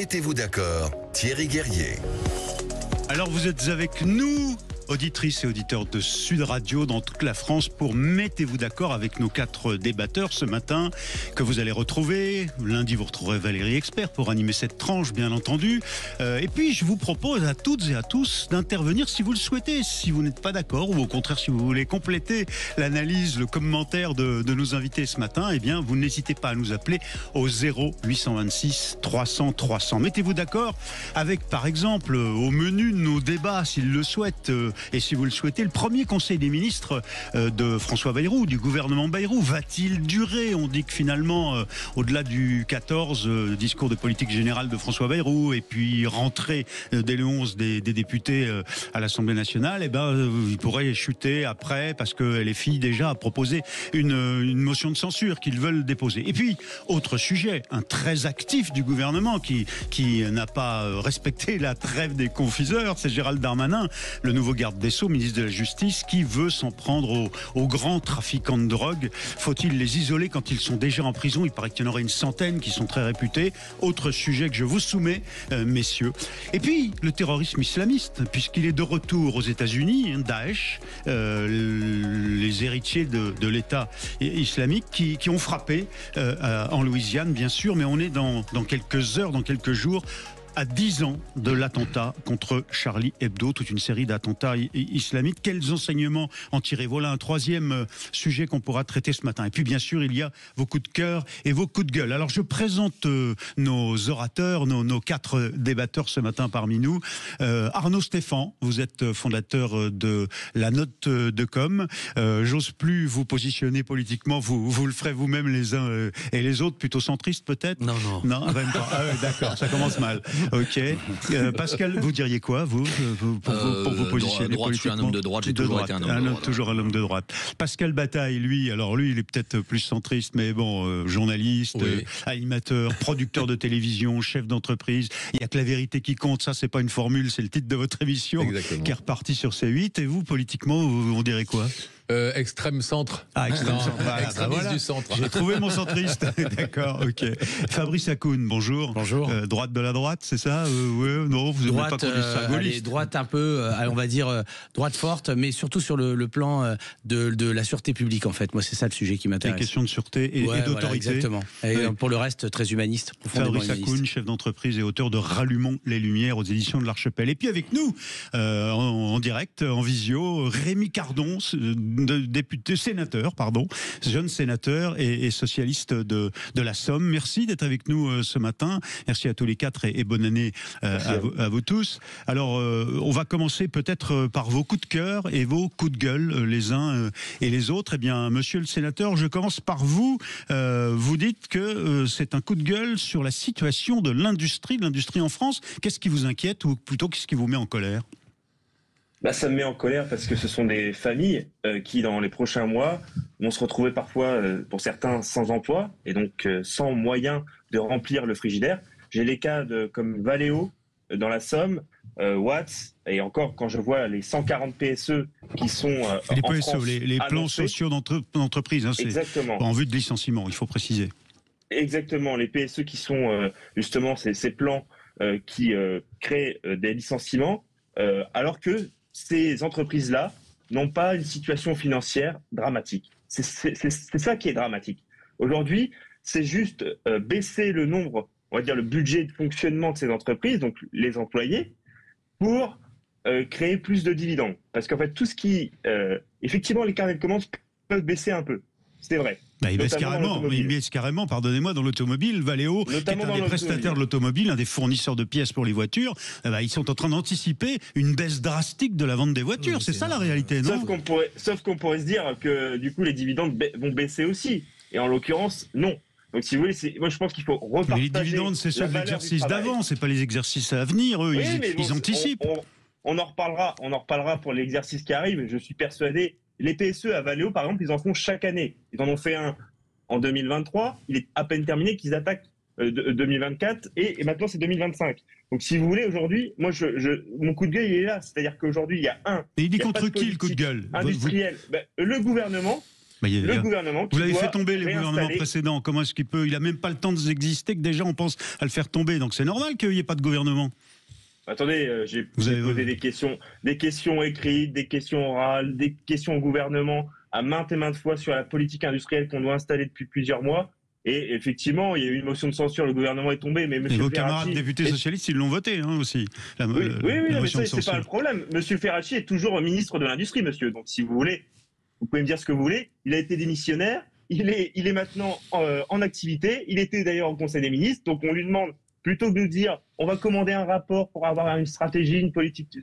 Mettez-vous d'accord, Thierry Guerrier. Alors vous êtes avec nous, auditrices et auditeurs de Sud Radio dans toute la France, pour Mettez-vous d'accord avec nos 4 débatteurs ce matin que vous allez retrouver. Lundi, vous retrouverez Valérie Expert pour animer cette tranche, bien entendu. Et puis, je vous propose à toutes et à tous d'intervenir si vous le souhaitez, si vous n'êtes pas d'accord, ou au contraire, si vous voulez compléter l'analyse, le commentaire de nos invités ce matin, eh bien, vous n'hésitez pas à nous appeler au 0826 300 300. Mettez-vous d'accord avec, par exemple, au menu de nos débats, s'ils le souhaitent, et si vous le souhaitez, le premier conseil des ministres de François Bayrou, du gouvernement Bayrou, va-t-il durer? On dit que finalement, au-delà du 14, discours de politique générale de François Bayrou, et puis rentrée dès le 11 des députés à l'Assemblée nationale, eh ben, il pourrait chuter après, parce que LFI déjà a proposé une motion de censure qu'ils veulent déposer. Et puis, autre sujet, un très actif du gouvernement qui n'a pas respecté la trêve des confiseurs, c'est Gérald Darmanin, le nouveau garde des Sceaux, ministre de la Justice, qui veut s'en prendre aux grands trafiquants de drogue. Faut-il les isoler quand ils sont déjà en prison? Il paraît qu'il y en aurait une centaine qui sont très réputés. Autre sujet que je vous soumets, messieurs. Et puis, le terrorisme islamiste, puisqu'il est de retour aux États-Unis, Daesh, les héritiers de l'État islamique qui ont frappé en Louisiane, bien sûr, mais on est dans quelques heures, dans quelques jours, à 10 ans de l'attentat contre Charlie Hebdo, toute une série d'attentats islamiques. Quels enseignements en tirer? Voilà un troisième sujet qu'on pourra traiter ce matin. Et puis bien sûr, il y a vos coups de cœur et vos coups de gueule. Alors je présente nos orateurs, nos 4 débatteurs ce matin parmi nous. Arnaud Stéphan, vous êtes fondateur de la Note de Com. J'ose plus vous positionner politiquement, vous le ferez vous-même les uns et les autres, plutôt centristes peut-être? Non, même pas. Ah ouais, d'accord, ça commence mal. Ok. Pascal, vous diriez quoi, vous pour vous positionner droite, je suis un homme de droite, j'ai toujours été un homme de droite. Toujours un homme de droite. Pascal Bataille, lui, il est peut-être plus centriste, mais bon, journaliste, oui. Animateur, producteur de télévision, chef d'entreprise. Il n'y a que la vérité qui compte. Ça, c'est pas une formule, c'est le titre de votre émission. Exactement. Qui est reparti sur C8. Et vous, politiquement, on dirait quoi? Extrême centre. Extrême centre. Extrémiste du centre. J'ai trouvé mon centriste. D'accord, ok. Fabrice Hakoun, bonjour. Bonjour. Droite de la droite, c'est ça? Ouais, non, vous n'avez pas connu ça. Droite un peu, on va dire droite forte, mais surtout sur le plan de la sûreté publique, en fait. Moi, c'est ça le sujet qui m'intéresse. Une question de sûreté et d'autorité. Voilà, exactement. Et pour le reste, très humaniste. Fabrice Hakoun, chef d'entreprise et auteur de Rallumons les Lumières aux éditions de l'Archipel. Et puis avec nous, en direct, en visio, Rémi Cardon, jeune sénateur et socialiste de la Somme. Merci d'être avec nous ce matin. Merci à tous les 4 et bonne année à vous tous. Alors, on va commencer peut-être par vos coups de cœur et vos coups de gueule, les uns et les autres. Eh bien, monsieur le sénateur, je commence par vous. Vous dites que c'est un coup de gueule sur la situation de l'industrie en France. Qu'est-ce qui vous inquiète, ou plutôt qu'est-ce qui vous met en colère? Ça me met en colère parce que ce sont des familles qui, dans les prochains mois, vont se retrouver parfois, pour certains, sans emploi et donc sans moyen de remplir le frigidaire. J'ai les cas comme Valeo dans la Somme, Watts, et encore quand je vois les 140 PSE qui sont les en PSE, France les plans sociaux d'entreprise, hein, c'est exactement. En vue de licenciement, il faut préciser. Exactement, les PSE qui sont justement ces plans qui créent des licenciements, alors que ces entreprises-là n'ont pas une situation financière dramatique. C'est ça qui est dramatique. Aujourd'hui, c'est juste baisser le nombre, on va dire le budget de fonctionnement de ces entreprises, donc les employés, pour créer plus de dividendes. Parce qu'en fait, tout ce qui... effectivement, les carnets de commandes peuvent baisser un peu. C'est vrai. Il baisse carrément, pardonnez-moi, dans l'automobile. Valeo, qui est un des prestataires de l'automobile, un des fournisseurs de pièces pour les voitures, ils sont en train d'anticiper une baisse drastique de la vente des voitures. C'est ça la réalité, non? Sauf qu'on pourrait se dire que du coup les dividendes vont baisser aussi. Et en l'occurrence, non. Donc si vous voulez, moi je pense qu'il faut repartager. Mais les dividendes, c'est ceux de l'exercice d'avant, c'est pas les exercices à venir. Eux, ils anticipent. On en reparlera pour l'exercice qui arrive. Je suis persuadé. Les PSE à Valeo, par exemple, ils en font chaque année. Ils en ont fait un en 2023. Il est à peine terminé qu'ils attaquent 2024 et maintenant c'est 2025. Donc si vous voulez, aujourd'hui, moi mon coup de gueule il est là. C'est-à-dire qu'aujourd'hui il y a Et il est contre qui le coup de gueule? Industriel. Le gouvernement le gouvernement qui vous l'avez doit fait tomber, les gouvernements précédents. Comment est-ce qu'il peut? Il a même pas le temps d'exister que déjà on pense à le faire tomber. Donc c'est normal qu'il n'y ait pas de gouvernement. Attendez, j'ai posé des questions écrites, des questions orales, des questions au gouvernement à maintes et maintes fois sur la politique industrielle qu'on doit installer depuis plusieurs mois. Et effectivement, il y a eu une motion de censure, le gouvernement est tombé. Mais et vos camarades députés socialistes, ils l'ont voté aussi. Oui, mais c'est pas le problème. Monsieur Ferracci est toujours ministre de l'Industrie, monsieur. Donc si vous voulez, vous pouvez me dire ce que vous voulez. Il a été démissionnaire, il est maintenant en activité. Il était d'ailleurs au Conseil des ministres. Donc on lui demande, plutôt que de dire on va commander un rapport pour avoir une stratégie, une politique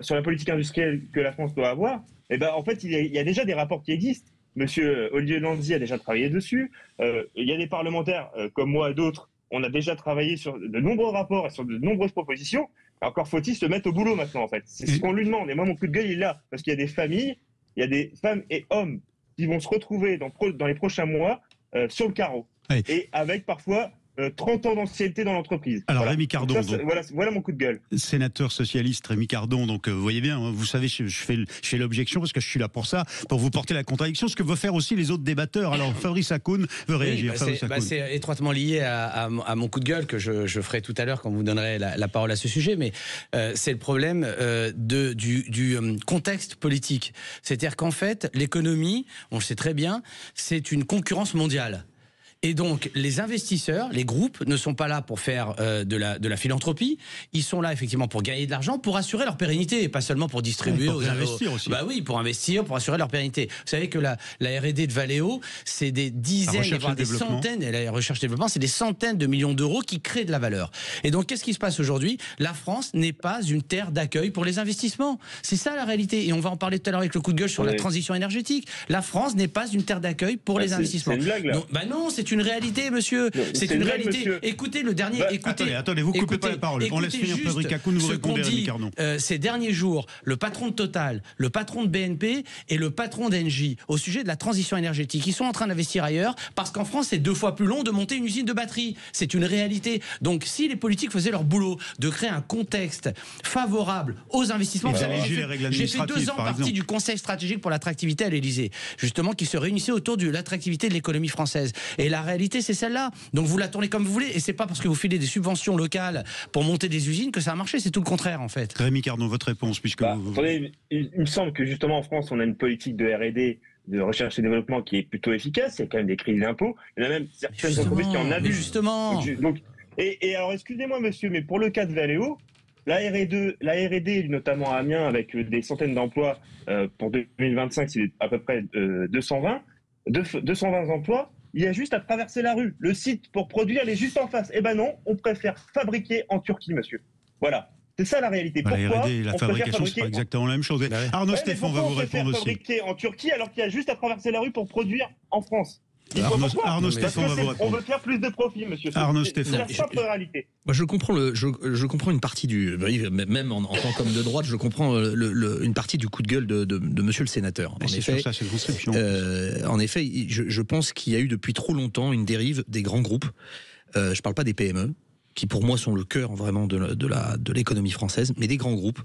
sur la politique industrielle que la France doit avoir, eh ben, en fait, il y a déjà des rapports qui existent. Monsieur Olivier Lanzi a déjà travaillé dessus. Il y a des parlementaires comme moi et d'autres. On a déjà travaillé sur de nombreux rapports et sur de nombreuses propositions. Encore faut-il se mettre au boulot maintenant, en fait. C'est ce qu'on lui demande. Et moi, mon coup de gueule, il est là. Parce qu'il y a des familles, il y a des femmes et hommes qui vont se retrouver dans les prochains mois sur le carreau. Oui. Et avec parfois 30 ans d'ancienneté dans l'entreprise. Alors Rémi Cardon, voilà mon coup de gueule. Sénateur socialiste Rémi Cardon, donc vous voyez bien, vous savez, je fais l'objection parce que je suis là pour ça, pour vous porter la contradiction, ce que veulent faire aussi les autres débatteurs. Alors Fabrice Hakoun veut réagir. C'est étroitement lié à mon coup de gueule que je ferai tout à l'heure quand vous donnerez la parole à ce sujet, mais c'est le problème du contexte politique. C'est-à-dire qu'en fait, l'économie, on le sait très bien, c'est une concurrence mondiale. Et donc, les investisseurs, les groupes, ne sont pas là pour faire de la philanthropie. Ils sont là, effectivement, pour gagner de l'argent, pour assurer leur pérennité, et pas seulement pour distribuer pour investir aussi. Bah oui, pour investir, pour assurer leur pérennité. Vous savez que la R&D de Valeo, c'est des dizaines, voire des centaines, et la recherche et développement, c'est des centaines de millions d'euros qui créent de la valeur. Et donc, qu'est-ce qui se passe aujourd'hui? La France n'est pas une terre d'accueil pour les investissements. C'est ça la réalité. Et on va en parler tout à l'heure avec le coup de gueule sur la transition énergétique. La France n'est pas une terre d'accueil pour les investissements. C'est une blague, là. Donc, non, c'est une réalité, monsieur. C'est une réalité. Monsieur. Écoutez le dernier. Attendez, vous coupez pas la parole. On laisse finir Fabrice Hakoun, vous répondez Rémi Cardon. Ces derniers jours, le patron de Total, le patron de BNP et le patron d'Engie, au sujet de la transition énergétique, ils sont en train d'investir ailleurs parce qu'en France, c'est 2 fois plus long de monter une usine de batterie. C'est une réalité. Donc, si les politiques faisaient leur boulot de créer un contexte favorable aux investissements, j'ai fait 2 ans partie du Conseil stratégique pour l'attractivité à l'Élysée, justement, qui se réunissait autour de l'attractivité de l'économie française. Et la réalité, c'est celle-là. Donc vous la tournez comme vous voulez, et c'est pas parce que vous filez des subventions locales pour monter des usines que ça a marché, c'est tout le contraire en fait. Rémi Cardon, votre réponse, puisque attendez, il me semble que justement en France, on a une politique de R&D, de recherche et développement qui est plutôt efficace. Il y a quand même des crédits d'impôt. Il y en a même certaines entreprises qui en abusent. Justement. Et alors, excusez-moi, monsieur, mais pour le cas de Valeo, la R&D, notamment à Amiens, avec des centaines d'emplois pour 2025, c'est à peu près 220 emplois. Il y a juste à traverser la rue. Le site pour produire, il est juste en face. Eh ben non, on préfère fabriquer en Turquie, monsieur. Voilà. C'est ça la réalité. Pourquoi la R&D et la fabrication, c'est pas exactement la même chose. Arnaud Stéphane va vous répondre aussi. Fabriquer en Turquie alors qu'il y a juste à traverser la rue pour produire en France. Arnaud Stéphane va vous répondre. On veut faire plus de profit, monsieur. Arnaud Stéphane. C'est la simple réalité. Moi, je comprends une partie même en tant qu'homme de droite, je comprends une partie du coup de gueule de monsieur le sénateur. En effet, ça, c'est une conception. En effet, je pense qu'il y a eu depuis trop longtemps une dérive des grands groupes. Je parle pas des PME, qui pour moi sont le cœur vraiment de l'économie française, mais des grands groupes,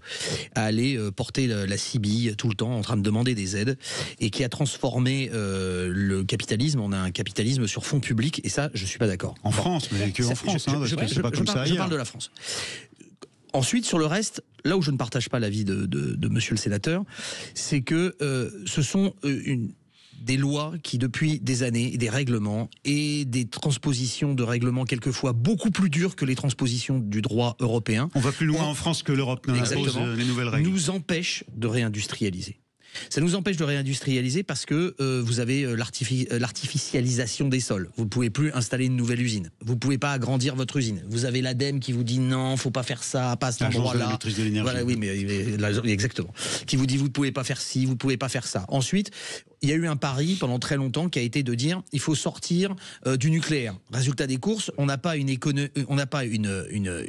à aller porter la cibille tout le temps en train de demander des aides, et qui a transformé le capitalisme en un capitalisme sur fonds publics, et ça, je suis pas d'accord. En France, mais que en France, je parle de la France. Ensuite, sur le reste, là où je ne partage pas l'avis de monsieur le sénateur, c'est que ce sont des lois qui, depuis des années, des règlements et des transpositions de règlements quelquefois beaucoup plus dures que les transpositions du droit européen. On va plus loin en France que l'Europe n'impose les nouvelles règles. Nous empêchent de réindustrialiser. Ça nous empêche de réindustrialiser parce que vous avez l'artificialisation des sols. Vous ne pouvez plus installer une nouvelle usine. Vous ne pouvez pas agrandir votre usine. Vous avez l'ADEME qui vous dit non, faut pas faire ça, pas à cet endroit-là. Voilà, oui, mais exactement. Qui vous dit vous ne pouvez pas faire ci, vous ne pouvez pas faire ça. Ensuite, il y a eu un pari pendant très longtemps qui a été de dire il faut sortir du nucléaire. Résultat des courses, on n'a pas une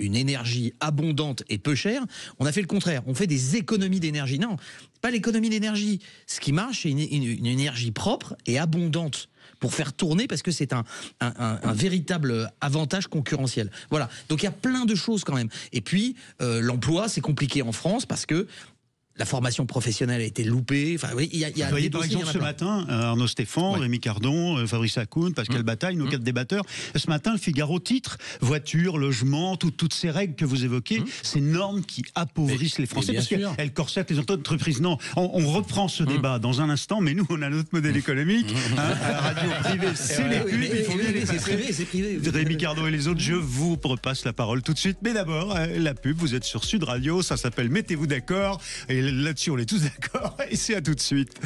énergie abondante et peu chère. On a fait le contraire. On fait des économies d'énergie. Non, pas l'économie d'énergie. Ce qui marche, c'est une énergie propre et abondante pour faire tourner, parce que c'est un véritable avantage concurrentiel. Voilà. Donc il y a plein de choses quand même. Et puis l'emploi, c'est compliqué en France parce que la formation professionnelle a été loupée. Enfin, oui, il y a Vous voyez, des par dossiers, exemple, il y en a ce plein. matin, Arnaud Stéphane, Ouais. Rémi Cardon, Fabrice Hakoun, Pascal Bataille, nos 4 débatteurs. Ce matin, le Figaro titre voiture, logement, toutes ces règles que vous évoquez, ces normes qui appauvrissent les Français bien parce sûr. qu'elles corsettent les entreprises. Non, on reprend ce débat dans un instant, mais nous, on a notre modèle économique. À la radio privée, c'est les pubs, il faut bien les passer. C'est privé. Rémi Cardon et les autres, je vous repasse la parole tout de suite. Mais d'abord, la pub, vous êtes sur Sud Radio, ça s'appelle Mettez-vous d'accord. Et là-dessus, on est tous d'accord. Et c'est à tout de suite.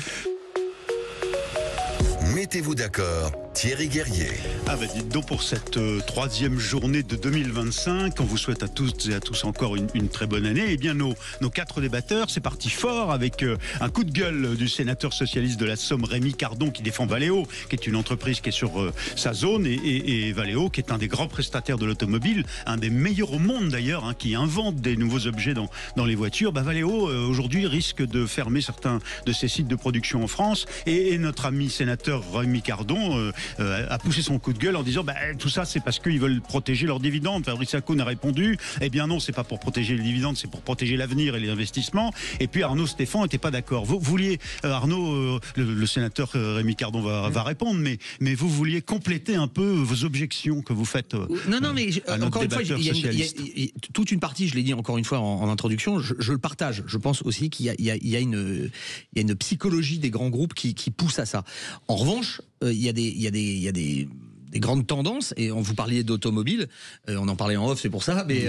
Mettez-vous d'accord, Thierry Guerrier. Ah bah dites donc, pour cette 3e journée de 2025, on vous souhaite à toutes et à tous encore une très bonne année. Eh bien nos 4 débatteurs, c'est parti fort avec un coup de gueule du sénateur socialiste de la Somme, Rémi Cardon, qui défend Valeo, qui est une entreprise qui est sur sa zone, et Valeo, qui est un des grands prestataires de l'automobile, un des meilleurs au monde d'ailleurs, hein, qui invente des nouveaux objets dans les voitures. Bah, Valeo aujourd'hui risque de fermer certains de ses sites de production en France, et notre ami sénateur Rémi Cardon a poussé son coup de gueule en disant tout ça c'est parce qu'ils veulent protéger leurs dividendes. Fabrice Hakoun a répondu bien non, c'est pas pour protéger les dividendes, c'est pour protéger l'avenir et les investissements. Et puis Arnaud Stéphane n'était pas d'accord. Vous vouliez, Arnaud, le sénateur Rémi Cardon va répondre, mais vous vouliez compléter un peu vos objections que vous faites Non, mais à notre encore une fois, débatteur il y a socialiste. toute une partie, je l'ai dit encore une fois en introduction, je le partage. Je pense aussi qu'il y a une psychologie des grands groupes qui pousse à ça. En revanche, il y a des grandes tendances, et vous parliez d'automobile, on en parlait en off, c'est pour ça, mais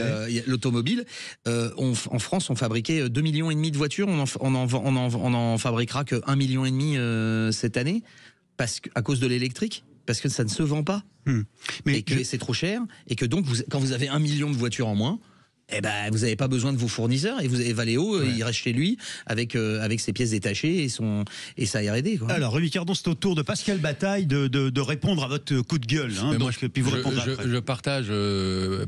l'automobile, en France, on fabriquait 2,5 millions de voitures, on en fabriquera que 1,5 million cette année, à cause de l'électrique, parce que ça ne se vend pas, et que c'est trop cher, et que donc, quand vous avez 1 million de voitures en moins, vous n'avez pas besoin de vos fournisseurs, et vous avez Valeo, il reste chez lui avec ses pièces détachées et sa R&D. Quoi. Alors, Rémi Cardon, c'est au tour de Pascal Bataille de répondre à votre coup de gueule. Hein, puis vous répondrez après. Je partage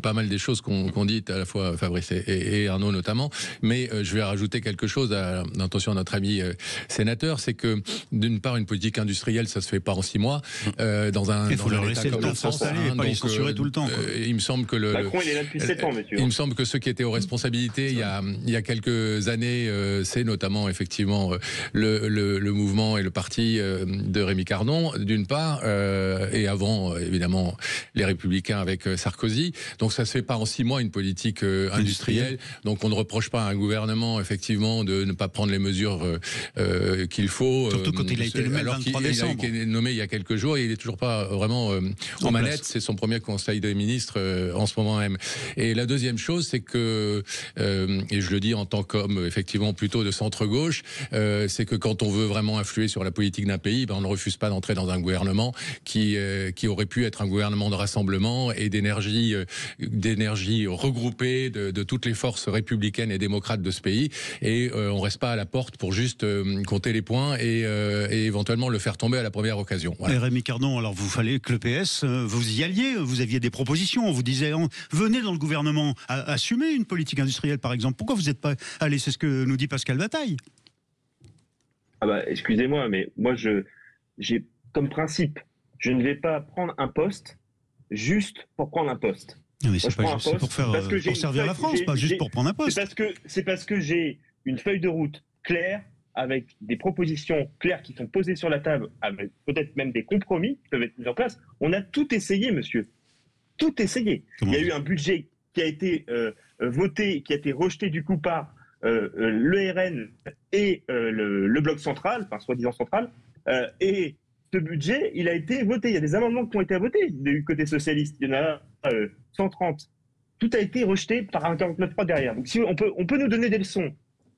pas mal des choses qu'on dit, à la fois Fabrice et Arnaud notamment, mais je vais rajouter quelque chose à l'intention de notre ami sénateur, c'est que d'une part, une politique industrielle, ça se fait pas en 6 mois. Dans un Il faut leur État laisser le comme temps la de France, s'installer et pas les censurer tout le temps. Il me semble que Macron, il est là depuis 7 ans, monsieur. Il me semble que ceux qui étaient aux responsabilités il y a quelques années, c'est notamment effectivement le mouvement et le parti de Rémi Cardon, d'une part, et avant évidemment les Républicains avec Sarkozy. Donc ça se fait pas en 6 mois une politique industrielle. Donc on ne reproche pas à un gouvernement effectivement de ne pas prendre les mesures qu'il faut. Surtout quand il a été nommé le 23 décembre. Il a été nommé il y a quelques jours et il est toujours pas vraiment en manette. C'est son premier conseil des ministres en ce moment même. Et la deuxième chose, c'est que, et je le dis en tant qu'homme effectivement plutôt de centre-gauche, c'est que quand on veut vraiment influer sur la politique d'un pays, on ne refuse pas d'entrer dans un gouvernement qui aurait pu être un gouvernement de rassemblement et d'énergie regroupée de toutes les forces républicaines et démocrates de ce pays. Et on reste pas à la porte pour juste compter les points et éventuellement le faire tomber à la première occasion. Voilà. Et Rémi Cardon, alors vous fallait que le PS, vous y alliez, vous aviez des propositions, on vous disait venez dans le gouvernement, assumer une politique industrielle par exemple. Pourquoi vous n'êtes pas allé? C'est ce que nous dit Pascal Bataille. Excusez-moi, mais moi j'ai comme principe, je ne vais pas prendre un poste juste pour prendre un poste. Non, mais c'est Moi, pour servir la France, pas juste pour prendre un poste. C'est parce que j'ai une feuille de route claire, avec des propositions claires qui sont posées sur la table, avec peut-être même des compromis qui peuvent être mis en place. On a tout essayé, monsieur. Tout essayé. Il y a eu un budget qui a été voté, qui a été rejeté du coup par le RN et le bloc central, enfin soi-disant central, et ce budget, il a été voté. Il y a des amendements qui ont été votés du côté socialiste. Il y en a 130. Tout a été rejeté par un 49.3 derrière. Donc si on peut nous donner des leçons,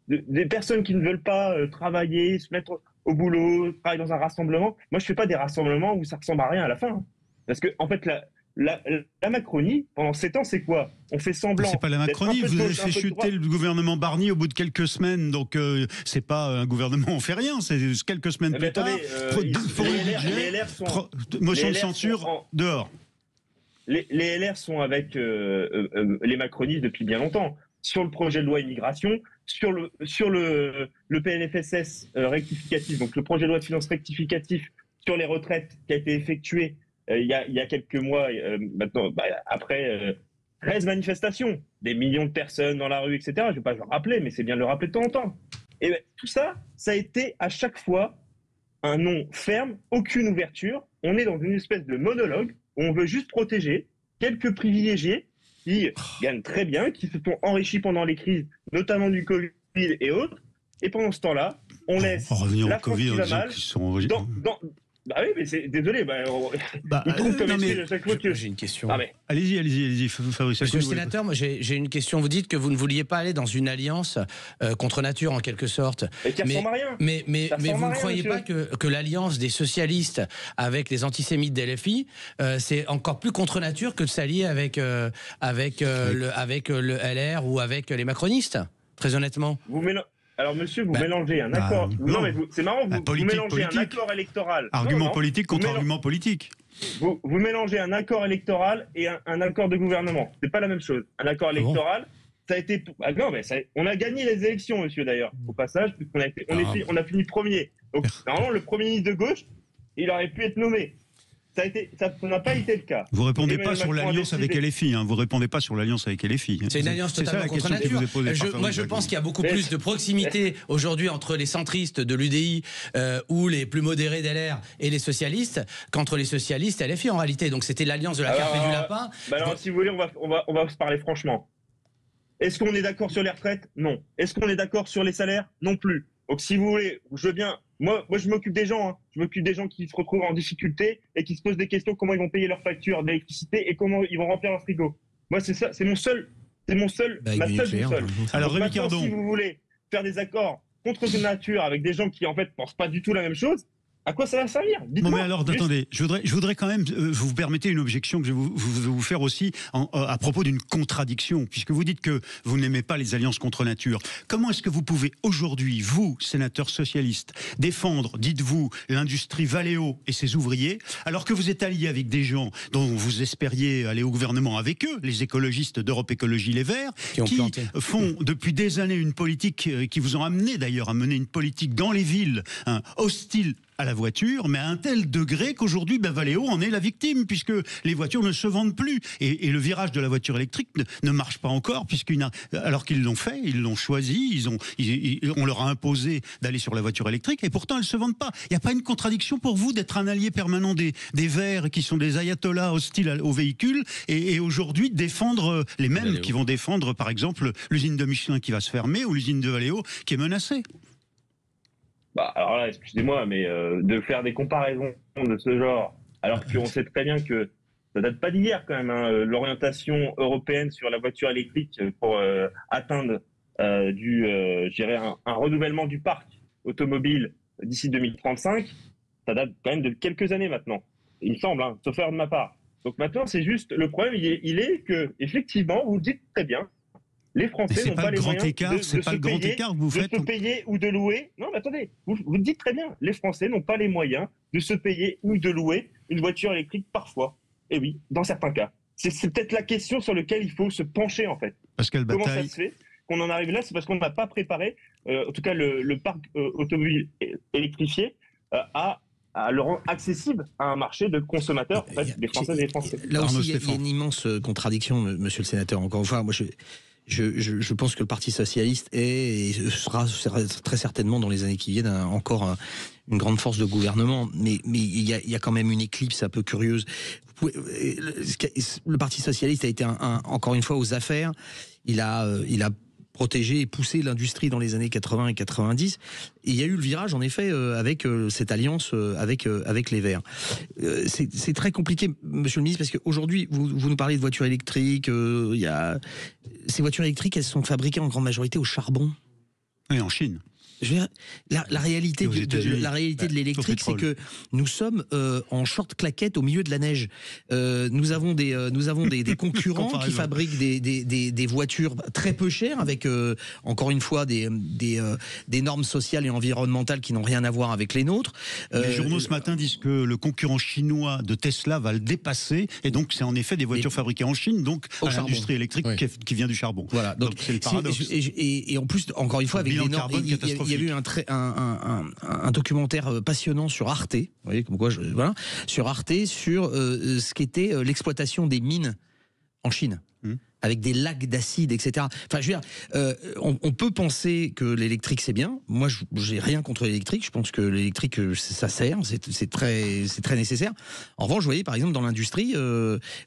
des personnes qui ne veulent pas travailler, se mettre au boulot, travailler dans un rassemblement. Moi, je fais pas des rassemblements où ça ressemble à rien à la fin. Parce que, en fait, la Macronie, pendant 7 ans, c'est quoi? On fait semblant. C'est pas la Macronie, vous avez fait chuter le gouvernement Barnier au bout de quelques semaines, donc c'est pas un gouvernement, on fait rien, c'est quelques semaines plus tard. Motion de censure, dehors. Les LR sont avec les macronistes depuis bien longtemps. Sur le projet de loi immigration, sur le PLFSS rectificatif, donc le projet de loi de finances rectificatif sur les retraites qui a été effectué il y a quelques mois maintenant, après 13 manifestations, des millions de personnes dans la rue, etc. Je ne vais pas le rappeler, mais c'est bien de le rappeler de temps en temps. Et ben, tout ça, ça a été à chaque fois un non ferme, aucune ouverture. On est dans une espèce de monologue où on veut juste protéger quelques privilégiés qui gagnent très bien, qui se sont enrichis pendant les crises, notamment du Covid et autres. Et pendant ce temps-là, on laisse la France qui va mal. Bah oui, mais c'est désolé. Ils trouvent comme excuse à chaque fois que. J'ai une question. Allez-y, Fabrice. Monsieur le sénateur, moi j'ai une question. Vous dites que vous ne vouliez pas aller dans une alliance contre nature en quelque sorte. Mais vous ne croyez pas que l'alliance des socialistes avec les antisémites d'LFI, c'est encore plus contre nature que de s'allier avec le LR ou avec les macronistes, très honnêtement. Alors, monsieur, vous mélangez un accord. Non, mais c'est marrant, vous mélangez un accord électoral. Argument politique contre argument politique. Vous mélangez un accord électoral et un accord de gouvernement. C'est pas la même chose. Un accord électoral, ça a été. On a gagné les élections, monsieur, d'ailleurs, au passage, puisqu'on a fini premier. Donc, normalement, le premier ministre de gauche, il aurait pu être nommé. Ça n'a pas été le cas. Vous répondez pas sur l'alliance avec LFI. Vous répondez pas sur l'alliance avec LFI. C'est une alliance totalement contre nature. Moi, je pense qu'il y a beaucoup plus de proximité aujourd'hui entre les centristes de l'UDI ou les plus modérés d'LR et les socialistes qu'entre les socialistes et LFI en réalité. Donc c'était l'alliance de la carpe et du lapin. Alors, si vous voulez, on va se parler franchement. Est-ce qu'on est d'accord sur les retraites? Non. Est-ce qu'on est d'accord sur les salaires? Non plus. Donc si vous voulez, je veux bien. Moi, je m'occupe des gens. Hein. Je m'occupe des gens qui se retrouvent en difficulté et qui se posent des questions comment ils vont payer leurs factures d'électricité et comment ils vont remplir leur frigo. Moi, c'est ça, ma seule boussole. Alors, Rémi Cardon, si vous voulez faire des accords contre nature avec des gens qui en fait pensent pas du tout la même chose, à quoi ça va servir? Non, mais alors, attendez, je voudrais quand même, vous permettez une objection que je vais vous faire aussi à propos d'une contradiction, puisque vous dites que vous n'aimez pas les alliances contre nature. Comment est-ce que vous pouvez aujourd'hui, vous, sénateur socialiste, défendre, dites-vous, l'industrie Valeo et ses ouvriers, alors que vous êtes allié avec des gens dont vous espériez aller au gouvernement avec eux, les écologistes d'Europe Écologie Les Verts, qui font depuis des années une politique, qui vous ont amené d'ailleurs à mener une politique dans les villes hostile à la voiture, mais à un tel degré qu'aujourd'hui, Valeo en est la victime, puisque les voitures ne se vendent plus. Et le virage de la voiture électrique ne marche pas encore, alors qu'ils l'ont fait, ils l'ont choisi, on leur a imposé d'aller sur la voiture électrique, et pourtant elles ne se vendent pas. Il n'y a pas une contradiction pour vous d'être un allié permanent des Verts, qui sont des ayatollahs hostiles aux véhicules, et aujourd'hui défendre les mêmes Valeo, qui vont défendre, par exemple, l'usine de Michelin qui va se fermer, ou l'usine de Valeo qui est menacée? Alors là, excusez-moi, mais de faire des comparaisons de ce genre, alors qu'on sait très bien que ça date pas d'hier quand même, l'orientation européenne sur la voiture électrique pour atteindre un renouvellement du parc automobile d'ici 2035, ça date quand même de quelques années maintenant, il me semble, sauf erreur de ma part. Donc maintenant, c'est juste, le problème, il est que, effectivement, vous le dites très bien, les Français n'ont pas les moyens de se payer ou de louer. Non, mais attendez, vous le dites très bien. Les Français n'ont pas les moyens de se payer ou de louer une voiture électrique parfois. Et oui, dans certains cas. C'est peut-être la question sur laquelle il faut se pencher, en fait. Comment ça se fait qu'on en arrive là? C'est parce qu'on n'a pas préparé, en tout cas, le parc automobile électrifié à le rendre accessible à un marché de consommateurs, en fait, des Françaises et des Français. Là aussi, il y a une immense contradiction, monsieur le sénateur. Encore une fois, moi, je pense que le Parti socialiste est et sera très certainement dans les années qui viennent encore une grande force de gouvernement, mais il y a quand même une éclipse un peu curieuse. Le Parti socialiste a été encore une fois aux affaires. Il a protégé et poussé l'industrie dans les années 80 et 90. Et il y a eu le virage, en effet, avec cette alliance avec les Verts. C'est très compliqué, monsieur le ministre, parce qu'aujourd'hui, vous nous parlez de voitures électriques. Ces voitures électriques, elles sont fabriquées en grande majorité au charbon. Oui, en Chine. La réalité de l'électrique, c'est que nous sommes en short claquette au milieu de la neige. Nous avons des concurrents qui fabriquent des voitures très peu chères, avec encore une fois des normes sociales et environnementales qui n'ont rien à voir avec les nôtres. Les journaux ce matin disent que le concurrent chinois de Tesla va le dépasser, et donc c'est en effet des voitures fabriquées en Chine, donc à l'industrie électrique qui vient du charbon. Voilà, donc c'est le paradoxe. Et en plus, encore une fois, avec des normes. Il y a eu un documentaire passionnant sur Arte, vous voyez, comme quoi sur Arte, sur ce qu'était l'exploitation des mines en Chine. avec des lacs d'acide, etc. Enfin, je veux dire, on peut penser que l'électrique c'est bien. Moi, j'ai rien contre l'électrique. Je pense que l'électrique, ça sert, c'est très nécessaire. En revanche, vous voyez, par exemple, dans l'industrie,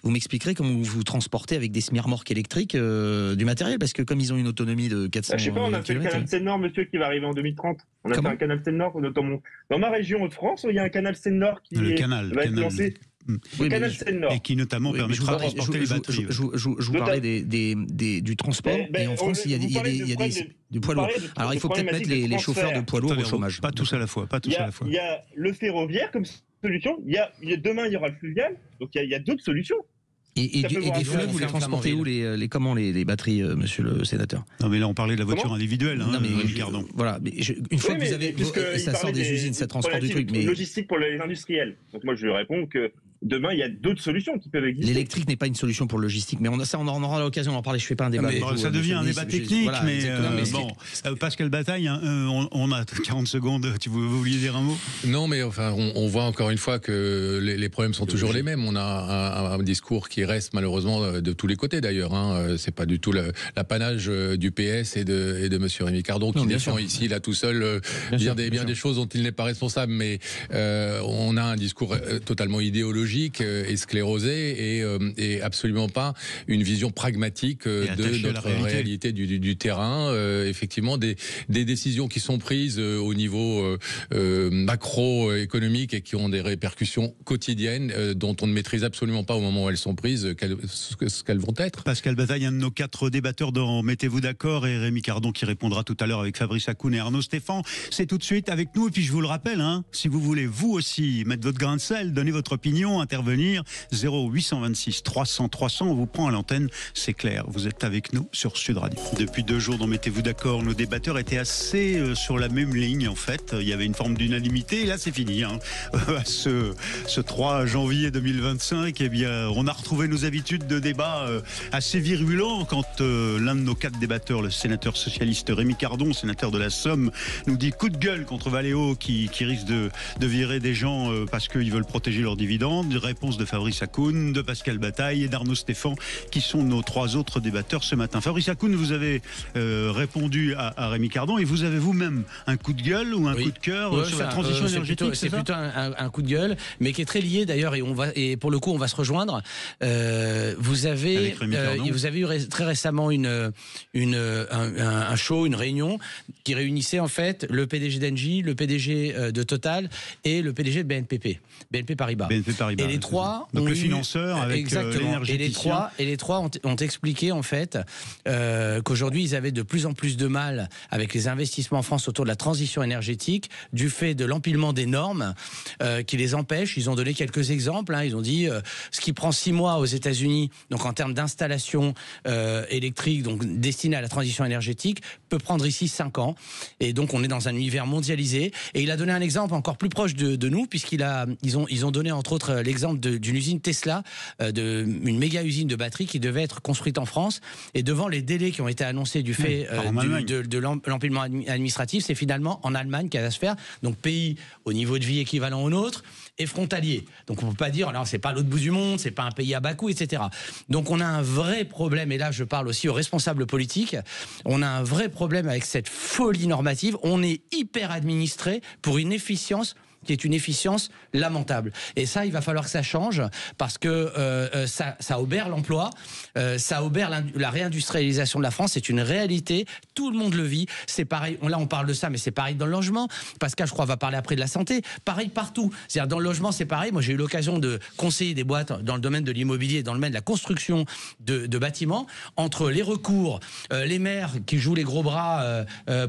vous m'expliquerez comment vous transportez avec des semi-remorques électriques du matériel, parce que comme ils ont une autonomie de 400 Je sais pas, on a fait le canal Seine-Nord, monsieur, qui va arriver en 2030. On a fait un canal Seine-Nord, notamment dans ma région Hauts-de-France, il y a un canal Seine-Nord qui va être lancé. Oui, canal Seine-Nord. Et qui notamment permettra de transporter les batteries. Je vous parlais du transport, et en France, il y a du poids lourd. Alors il faut peut-être mettre les chauffeurs de poids lourd au chômage. Pas tous à la fois. Il y a le ferroviaire comme solution, demain il y aura le fluvial, donc il y a d'autres solutions. Et des fleuves, vous les transportez où comment les batteries, monsieur le sénateur? Non, mais là, on parlait de la voiture individuelle, hein, Pardon. Voilà, mais une fois que vous avez... ça sort des usines, ça transporte du truc, mais... Logistique pour les industriels. Donc moi, je réponds que demain, il y a d'autres solutions qui peuvent exister. L'électrique n'est pas une solution pour le logistique, mais on aura l'occasion d'en parler. Je ne fais pas un débat. Ça devient un débat technique, mais bon. Pascal Bataille, on a 40 secondes. Vous vouliez dire un mot? Non, mais enfin, on voit encore une fois que les problèmes sont toujours les mêmes. On a un discours qui reste malheureusement de tous les côtés d'ailleurs. C'est pas du tout l'apanage du PS et de monsieur Rémi Cardon qui défend ici, là tout seul, bien des choses dont il n'est pas responsable. Mais on a un discours totalement idéologique et sclérosé et absolument pas une vision pragmatique de notre réalité du terrain. Effectivement, des décisions qui sont prises au niveau macroéconomique et qui ont des répercussions quotidiennes dont on ne maîtrise absolument pas au moment où elles sont prises ce qu'elles vont être. Pascal Bataille, un de nos 4 débatteurs dans Mettez-vous d'accord, et Rémi Cardon qui répondra tout à l'heure avec Fabrice Hakoun et Arnaud Stéphane. C'est tout de suite avec nous. Et puis je vous le rappelle, si vous voulez vous aussi mettre votre grain de sel, donner votre opinion, intervenir, 0826 300 300, on vous prend à l'antenne, c'est clair. Vous êtes avec nous sur Sud Radio. Depuis 2 jours dans Mettez-vous d'accord, nos débatteurs étaient assez sur la même ligne en fait. Il y avait une forme d'unanimité et là c'est fini. Ce 3 janvier 2025, eh bien, on a retrouvé nos habitudes de débat assez virulents quand l'un de nos 4 débatteurs, le sénateur socialiste Rémi Cardon, sénateur de la Somme, nous dit coup de gueule contre Valeo qui risque de virer des gens parce qu'ils veulent protéger leurs dividendes. Réponse de Fabrice Hakoun, de Pascal Bataille et d'Arnaud Stéphane qui sont nos 3 autres débatteurs ce matin. Fabrice Hakoun, vous avez répondu à Rémi Cardon et vous avez vous-même un coup de gueule ou un coup de cœur sur la transition énergétique. C'est plutôt un coup de gueule, mais qui est très lié d'ailleurs et pour le coup on va se rejoindre. Vous avez eu très récemment un show, une réunion qui réunissait en fait le PDG d'Engie, le PDG de Total et le PDG de BNP Paribas. Et les 3 donc le financeur avec l'énergéticien. Et les trois ont expliqué en fait qu'aujourd'hui ils avaient de plus en plus de mal avec les investissements en France autour de la transition énergétique du fait de l'empilement des normes qui les empêchent. Ils ont donné quelques exemples. Ils ont dit ce qui prend 6 mois aux États-Unis, donc en termes d'installation électrique, donc destinée à la transition énergétique, peut prendre ici 5 ans. Et donc on est dans un univers mondialisé. Et il a donné un exemple encore plus proche de nous, puisqu'ils ont donné entre autres l'exemple d'une usine Tesla, une méga usine de batterie qui devait être construite en France. Et devant les délais qui ont été annoncés du fait de l'empilement administratif, c'est finalement en Allemagne qu'elle va se faire. Donc pays au niveau de vie équivalent au nôtre et frontalier. Donc on ne peut pas dire, non, c'est pas l'autre bout du monde, c'est pas un pays à bas coût, etc. Donc on a un vrai problème, et là je parle aussi aux responsables politiques, on a un vrai problème avec cette folie normative. On est hyper administré pour une efficience qui est une efficience lamentable. Et ça, il va falloir que ça change parce que ça obère l'emploi, ça obère la réindustrialisation de la France. C'est une réalité, tout le monde le vit. C'est pareil, là on parle de ça, mais c'est pareil dans le logement. Pascal, je crois, va parler après de la santé. Pareil partout. C'est-à-dire dans le logement, c'est pareil. Moi, j'ai eu l'occasion de conseiller des boîtes dans le domaine de l'immobilier, dans le domaine de la construction de bâtiments, entre les recours, les maires qui jouent les gros bras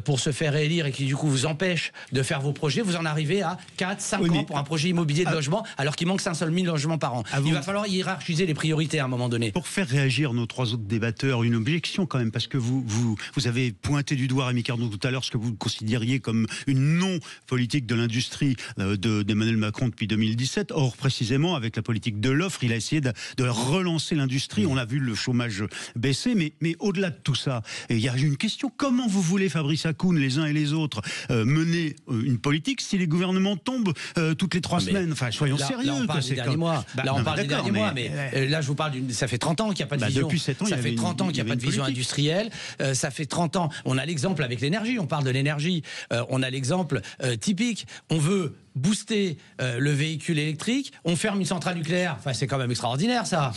pour se faire élire et qui du coup vous empêchent de faire vos projets. Vous en arrivez à 4-5 ans pour un projet immobilier de logement, alors qu'il manque 500 000 logements par an. Il va falloir hiérarchiser les priorités à un moment donné. Pour faire réagir nos 3 autres débatteurs, une objection quand même, parce que vous avez pointé du doigt, Rémi Cardon, tout à l'heure, ce que vous considériez comme une non-politique de l'industrie d'Emmanuel Macron depuis 2017. Or, précisément, avec la politique de l'offre, il a essayé de relancer l'industrie. On a vu le chômage baisser, mais au-delà de tout ça, il y a une question. Comment vous voulez, Fabrice Hakoun, les uns et les autres, mener une politique si les gouvernements tombe toutes les 3 semaines. Enfin, soyons sérieux. Là, on parle des derniers mois. Là, on parle des derniers mois, mais là, je vous parle ça fait 30 ans qu'il n'y a pas de vision. Depuis 7 ans, ça fait 30 ans qu'il n'y a pas de vision industrielle. Ça fait 30 ans. On a l'exemple avec l'énergie. On parle de l'énergie. On a l'exemple typique. On veut booster le véhicule électrique. On ferme une centrale nucléaire. Enfin, c'est quand même extraordinaire, ça.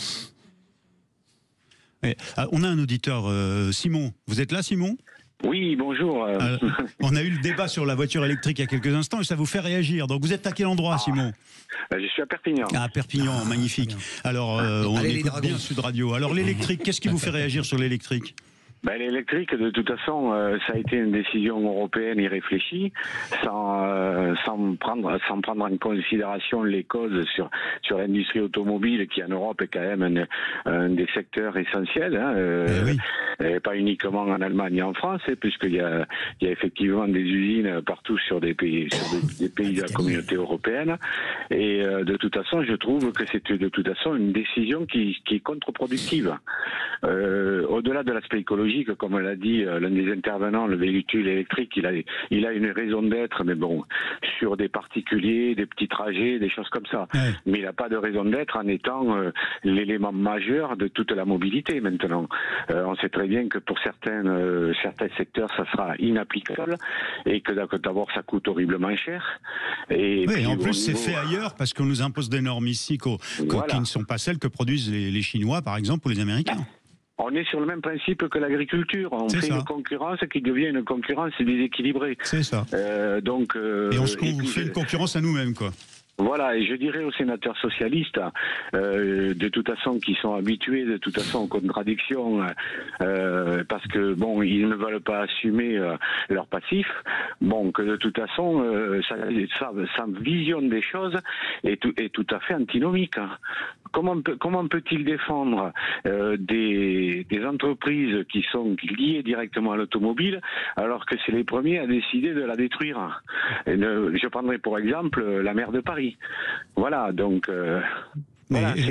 On a un auditeur, Simon. Vous êtes là, Simon ? Oui, bonjour. On a eu le débat sur la voiture électrique il y a quelques instants et ça vous fait réagir. Donc vous êtes à quel endroit, Simon ? Je suis à Perpignan. À Perpignan, magnifique. Alors, on écoute bien Sud Radio. Alors l'électrique, qu'est-ce qui vous fait réagir sur l'électrique ? L'électrique, de toute façon, ça a été une décision européenne irréfléchie, sans prendre en considération les causes sur l'industrie automobile, qui en Europe est quand même un des secteurs essentiels, pas uniquement en Allemagne et en France, puisqu'il y a effectivement des usines partout sur des pays de la communauté européenne. Et de toute façon, je trouve que c'est de toute façon une décision qui est contre-productive. Au-delà de l'aspect écologique, comme l'a dit l'un des intervenants, le véhicule électrique, il a une raison d'être, mais bon, sur des particuliers, des petits trajets, des choses comme ça. Ouais. Mais il n'a pas de raison d'être en étant l'élément majeur de toute la mobilité maintenant. On sait très bien que pour certains secteurs, ça sera inapplicable et que d'abord ça coûte horriblement cher. Et oui, en plus c'est fait ailleurs parce qu'on nous impose des normes ici qui ne sont pas celles que produisent les Chinois, par exemple, ou les Américains. On est sur le même principe que l'agriculture. On fait une concurrence qui devient une concurrence déséquilibrée. C'est ça. Et on fait une concurrence à nous-mêmes, quoi. Voilà, et je dirais aux sénateurs socialistes, de toute façon, qui sont habitués de toute façon aux contradictions, parce que bon, ils ne veulent pas assumer leur passif, bon, que de toute façon, sa vision des choses est tout à fait antinomique. Comment peut-il défendre des entreprises qui sont liées directement à l'automobile, alors que c'est les premiers à décider de la détruire? Je prendrai pour exemple la maire de Paris. Voilà, donc...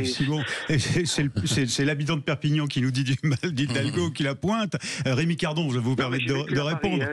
Simon, c'est l'habitant de Perpignan qui nous dit du mal d'Hidalgo, qui la pointe. Rémi Cardon, je vais vous permettre de répondre.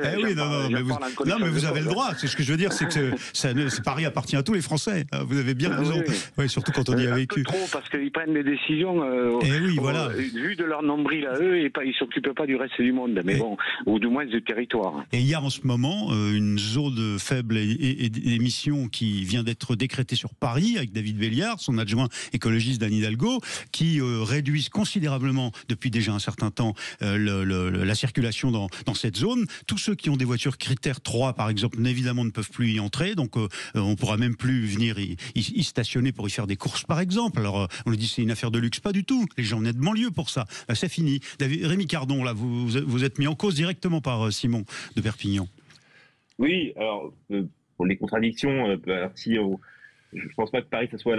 Mais vous avez le droit. C'est ce que je veux dire, c'est que Paris appartient à tous les Français. Vous avez bien raison. Oui, surtout quand on y a vécu. Trop, parce qu'ils prennent des décisions vu de leur nombril à eux, et ils s'occupent pas du reste du monde, mais bon, ou du moins du territoire. Et il y a en ce moment une zone faible émission qui vient d'être décrétée sur Paris avec David Béliard, son adjoint écologistes d'Anne Hidalgo, qui réduisent considérablement depuis déjà un certain temps la circulation dans cette zone. Tous ceux qui ont des voitures critères 3, par exemple, évidemment ne peuvent plus y entrer, donc on pourra même plus venir y stationner pour y faire des courses, par exemple. Alors on le dit, c'est une affaire de luxe, pas du tout. Les gens venaient de banlieue pour ça. C'est fini. Rémi Cardon, là, vous êtes mis en cause directement par Simon de Perpignan. Oui, alors pour les contradictions, je pense pas que Paris, ça soit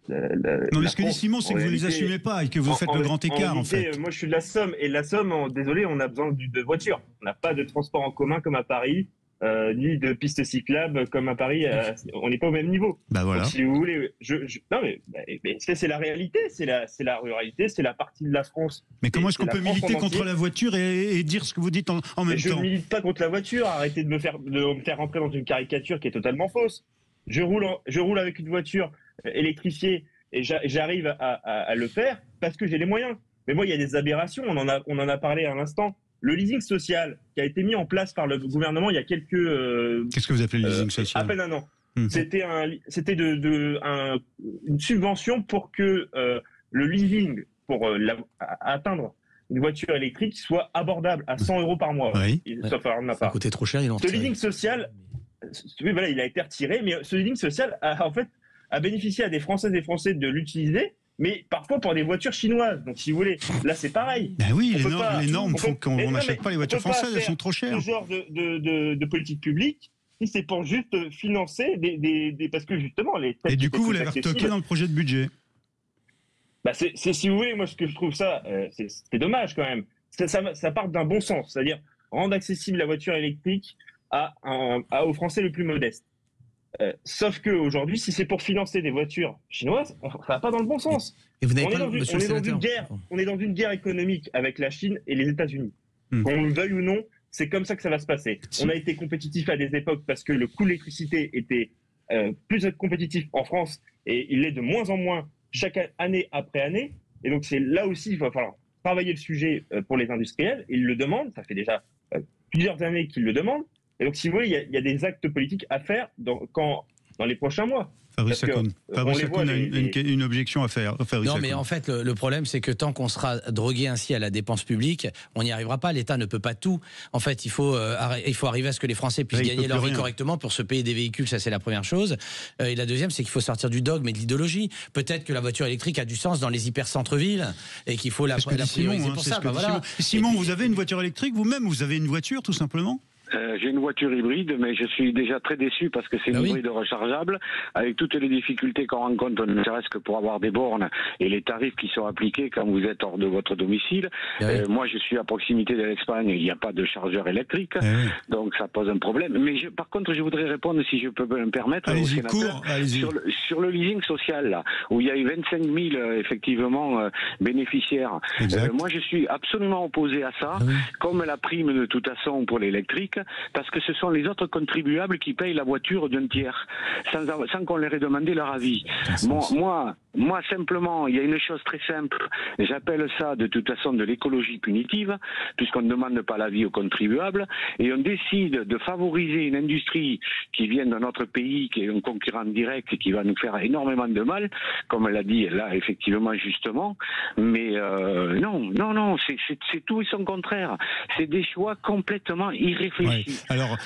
non, mais ce que dit Simon, c'est que vous ne les assumez pas et que vous faites le grand écart, en fait. Moi, je suis de la Somme, et la Somme, désolé, on a besoin de voitures. On n'a pas de transport en commun comme à Paris, ni de pistes cyclables comme à Paris. On n'est pas au même niveau. Bah voilà. Donc, si vous voulez, non, mais c'est la réalité, c'est la ruralité, c'est la partie de la France. Mais comment est-ce qu'on peut militer contre la voiture et dire ce que vous dites en même temps? Je ne milite pas contre la voiture. Arrêtez de me faire rentrer dans une caricature qui est totalement fausse. Je roule avec une voiture électrifiée et j'arrive à le faire parce que j'ai les moyens. Mais moi, il y a des aberrations, on en a parlé à l'instant. Le leasing social qui a été mis en place par le gouvernement il y a quelques... Qu'est-ce que vous appelez le leasing social? À peine un an. C'était une subvention pour que le leasing, pour atteindre une voiture électrique, soit abordable à 100 € par mois. Oui. Sauf alors, ça coûtait trop cher, Ce leasing social... Oui, voilà, il a été retiré, mais ce leasing social a bénéficié à des Françaises et des Français de l'utiliser, mais parfois pour des voitures chinoises. Donc, si vous voulez, là, c'est pareil. Ben oui, les normes font qu'on n'achète pas les voitures françaises, elles sont trop chères. Ce genre de politique publique, si c'est pour juste financer parce que justement, les... Et du coup, vous l'avez retoqué dans le projet de budget. Bah, si vous voulez, moi, ce que je trouve c'est dommage quand même. Ça part d'un bon sens, c'est-à-dire rendre accessible la voiture électrique aux Français les plus modestes. Sauf qu'aujourd'hui, si c'est pour financer des voitures chinoises, ça va pas dans le bon sens. Et vous n'avez on est dans une guerre économique avec la Chine et les États-Unis. Qu'on le veuille ou non, c'est comme ça que ça va se passer. On a été compétitif à des époques parce que le coût de l'électricité était plus compétitif en France, et il l'est de moins en moins chaque année après année. Et donc c'est là aussi il va falloir travailler le sujet pour les industriels. Ils le demandent, ça fait déjà plusieurs années qu'ils le demandent. Et donc si vous voulez, il y a des actes politiques à faire dans les prochains mois. Fabrice Hakoun a une objection à faire. Non, mais en fait, le problème, c'est que tant qu'on sera drogué ainsi à la dépense publique, on n'y arrivera pas. L'État ne peut pas tout. En fait, il faut arriver à ce que les Français puissent gagner leur vie correctement pour se payer des véhicules. Ça, c'est la première chose. Et la deuxième, c'est qu'il faut sortir du dogme et de l'idéologie. Peut-être que la voiture électrique a du sens dans les hyper-centres-villes et qu'il faut la prioriser pour ça. Simon, vous avez une voiture électrique vous-même? Vous avez une voiture, tout simplement? J'ai une voiture hybride, mais je suis déjà très déçu parce que c'est une hybride rechargeable, avec toutes les difficultés qu'on rencontre, ne serait-ce que pour avoir des bornes et les tarifs qui sont appliqués quand vous êtes hors de votre domicile. Moi, je suis à proximité de l'Espagne, il n'y a pas de chargeur électrique, donc ça pose un problème. Mais par contre, je voudrais répondre, si je peux me permettre, au sénateur, sur le leasing social, là, où il y a eu 25 000 effectivement bénéficiaires. Moi, je suis absolument opposé à ça, comme la prime de toute façon pour l'électrique, parce que ce sont les autres contribuables qui payent la voiture d'un tiers, sans qu'on leur ait demandé leur avis. Moi, simplement, il y a une chose très simple, j'appelle ça de toute façon de l'écologie punitive, puisqu'on ne demande pas l'avis aux contribuables, et on décide de favoriser une industrie qui vient de notre pays, qui est un concurrent direct et qui va nous faire énormément de mal, comme elle l'a dit là, effectivement, justement. Mais non, c'est tout et son contraire. C'est des choix complètement irréfléchis. Alors,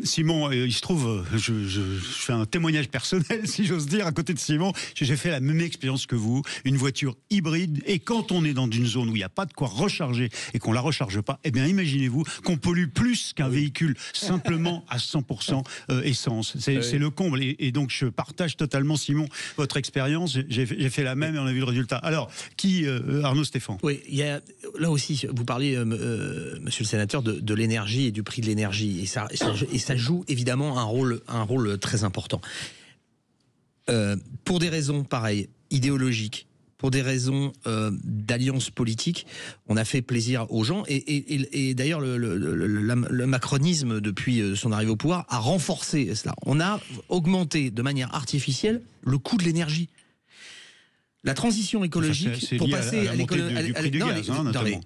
Simon, il se trouve, je fais un témoignage personnel, si j'ose dire, à côté de Simon, j'ai fait la même expérience que vous, une voiture hybride, et quand on est dans une zone où il n'y a pas de quoi recharger et qu'on la recharge pas, eh bien imaginez-vous qu'on pollue plus qu'un véhicule simplement à 100% essence. C'est le comble, et donc je partage totalement, Simon, votre expérience. J'ai fait la même et on a vu le résultat. Alors, Arnaud Stéphan? Oui, il y a, là aussi, vous parliez, monsieur le sénateur, de l'énergie et du prix de l'énergie, et ça joue évidemment un rôle très important. Pour des raisons pareilles, idéologiques, pour des raisons d'alliance politique, on a fait plaisir aux gens, et d'ailleurs le macronisme, depuis son arrivée au pouvoir, a renforcé cela. On a augmenté de manière artificielle le coût de l'énergie. La transition écologique, pour passer à l'économie du prix du gaz, notamment.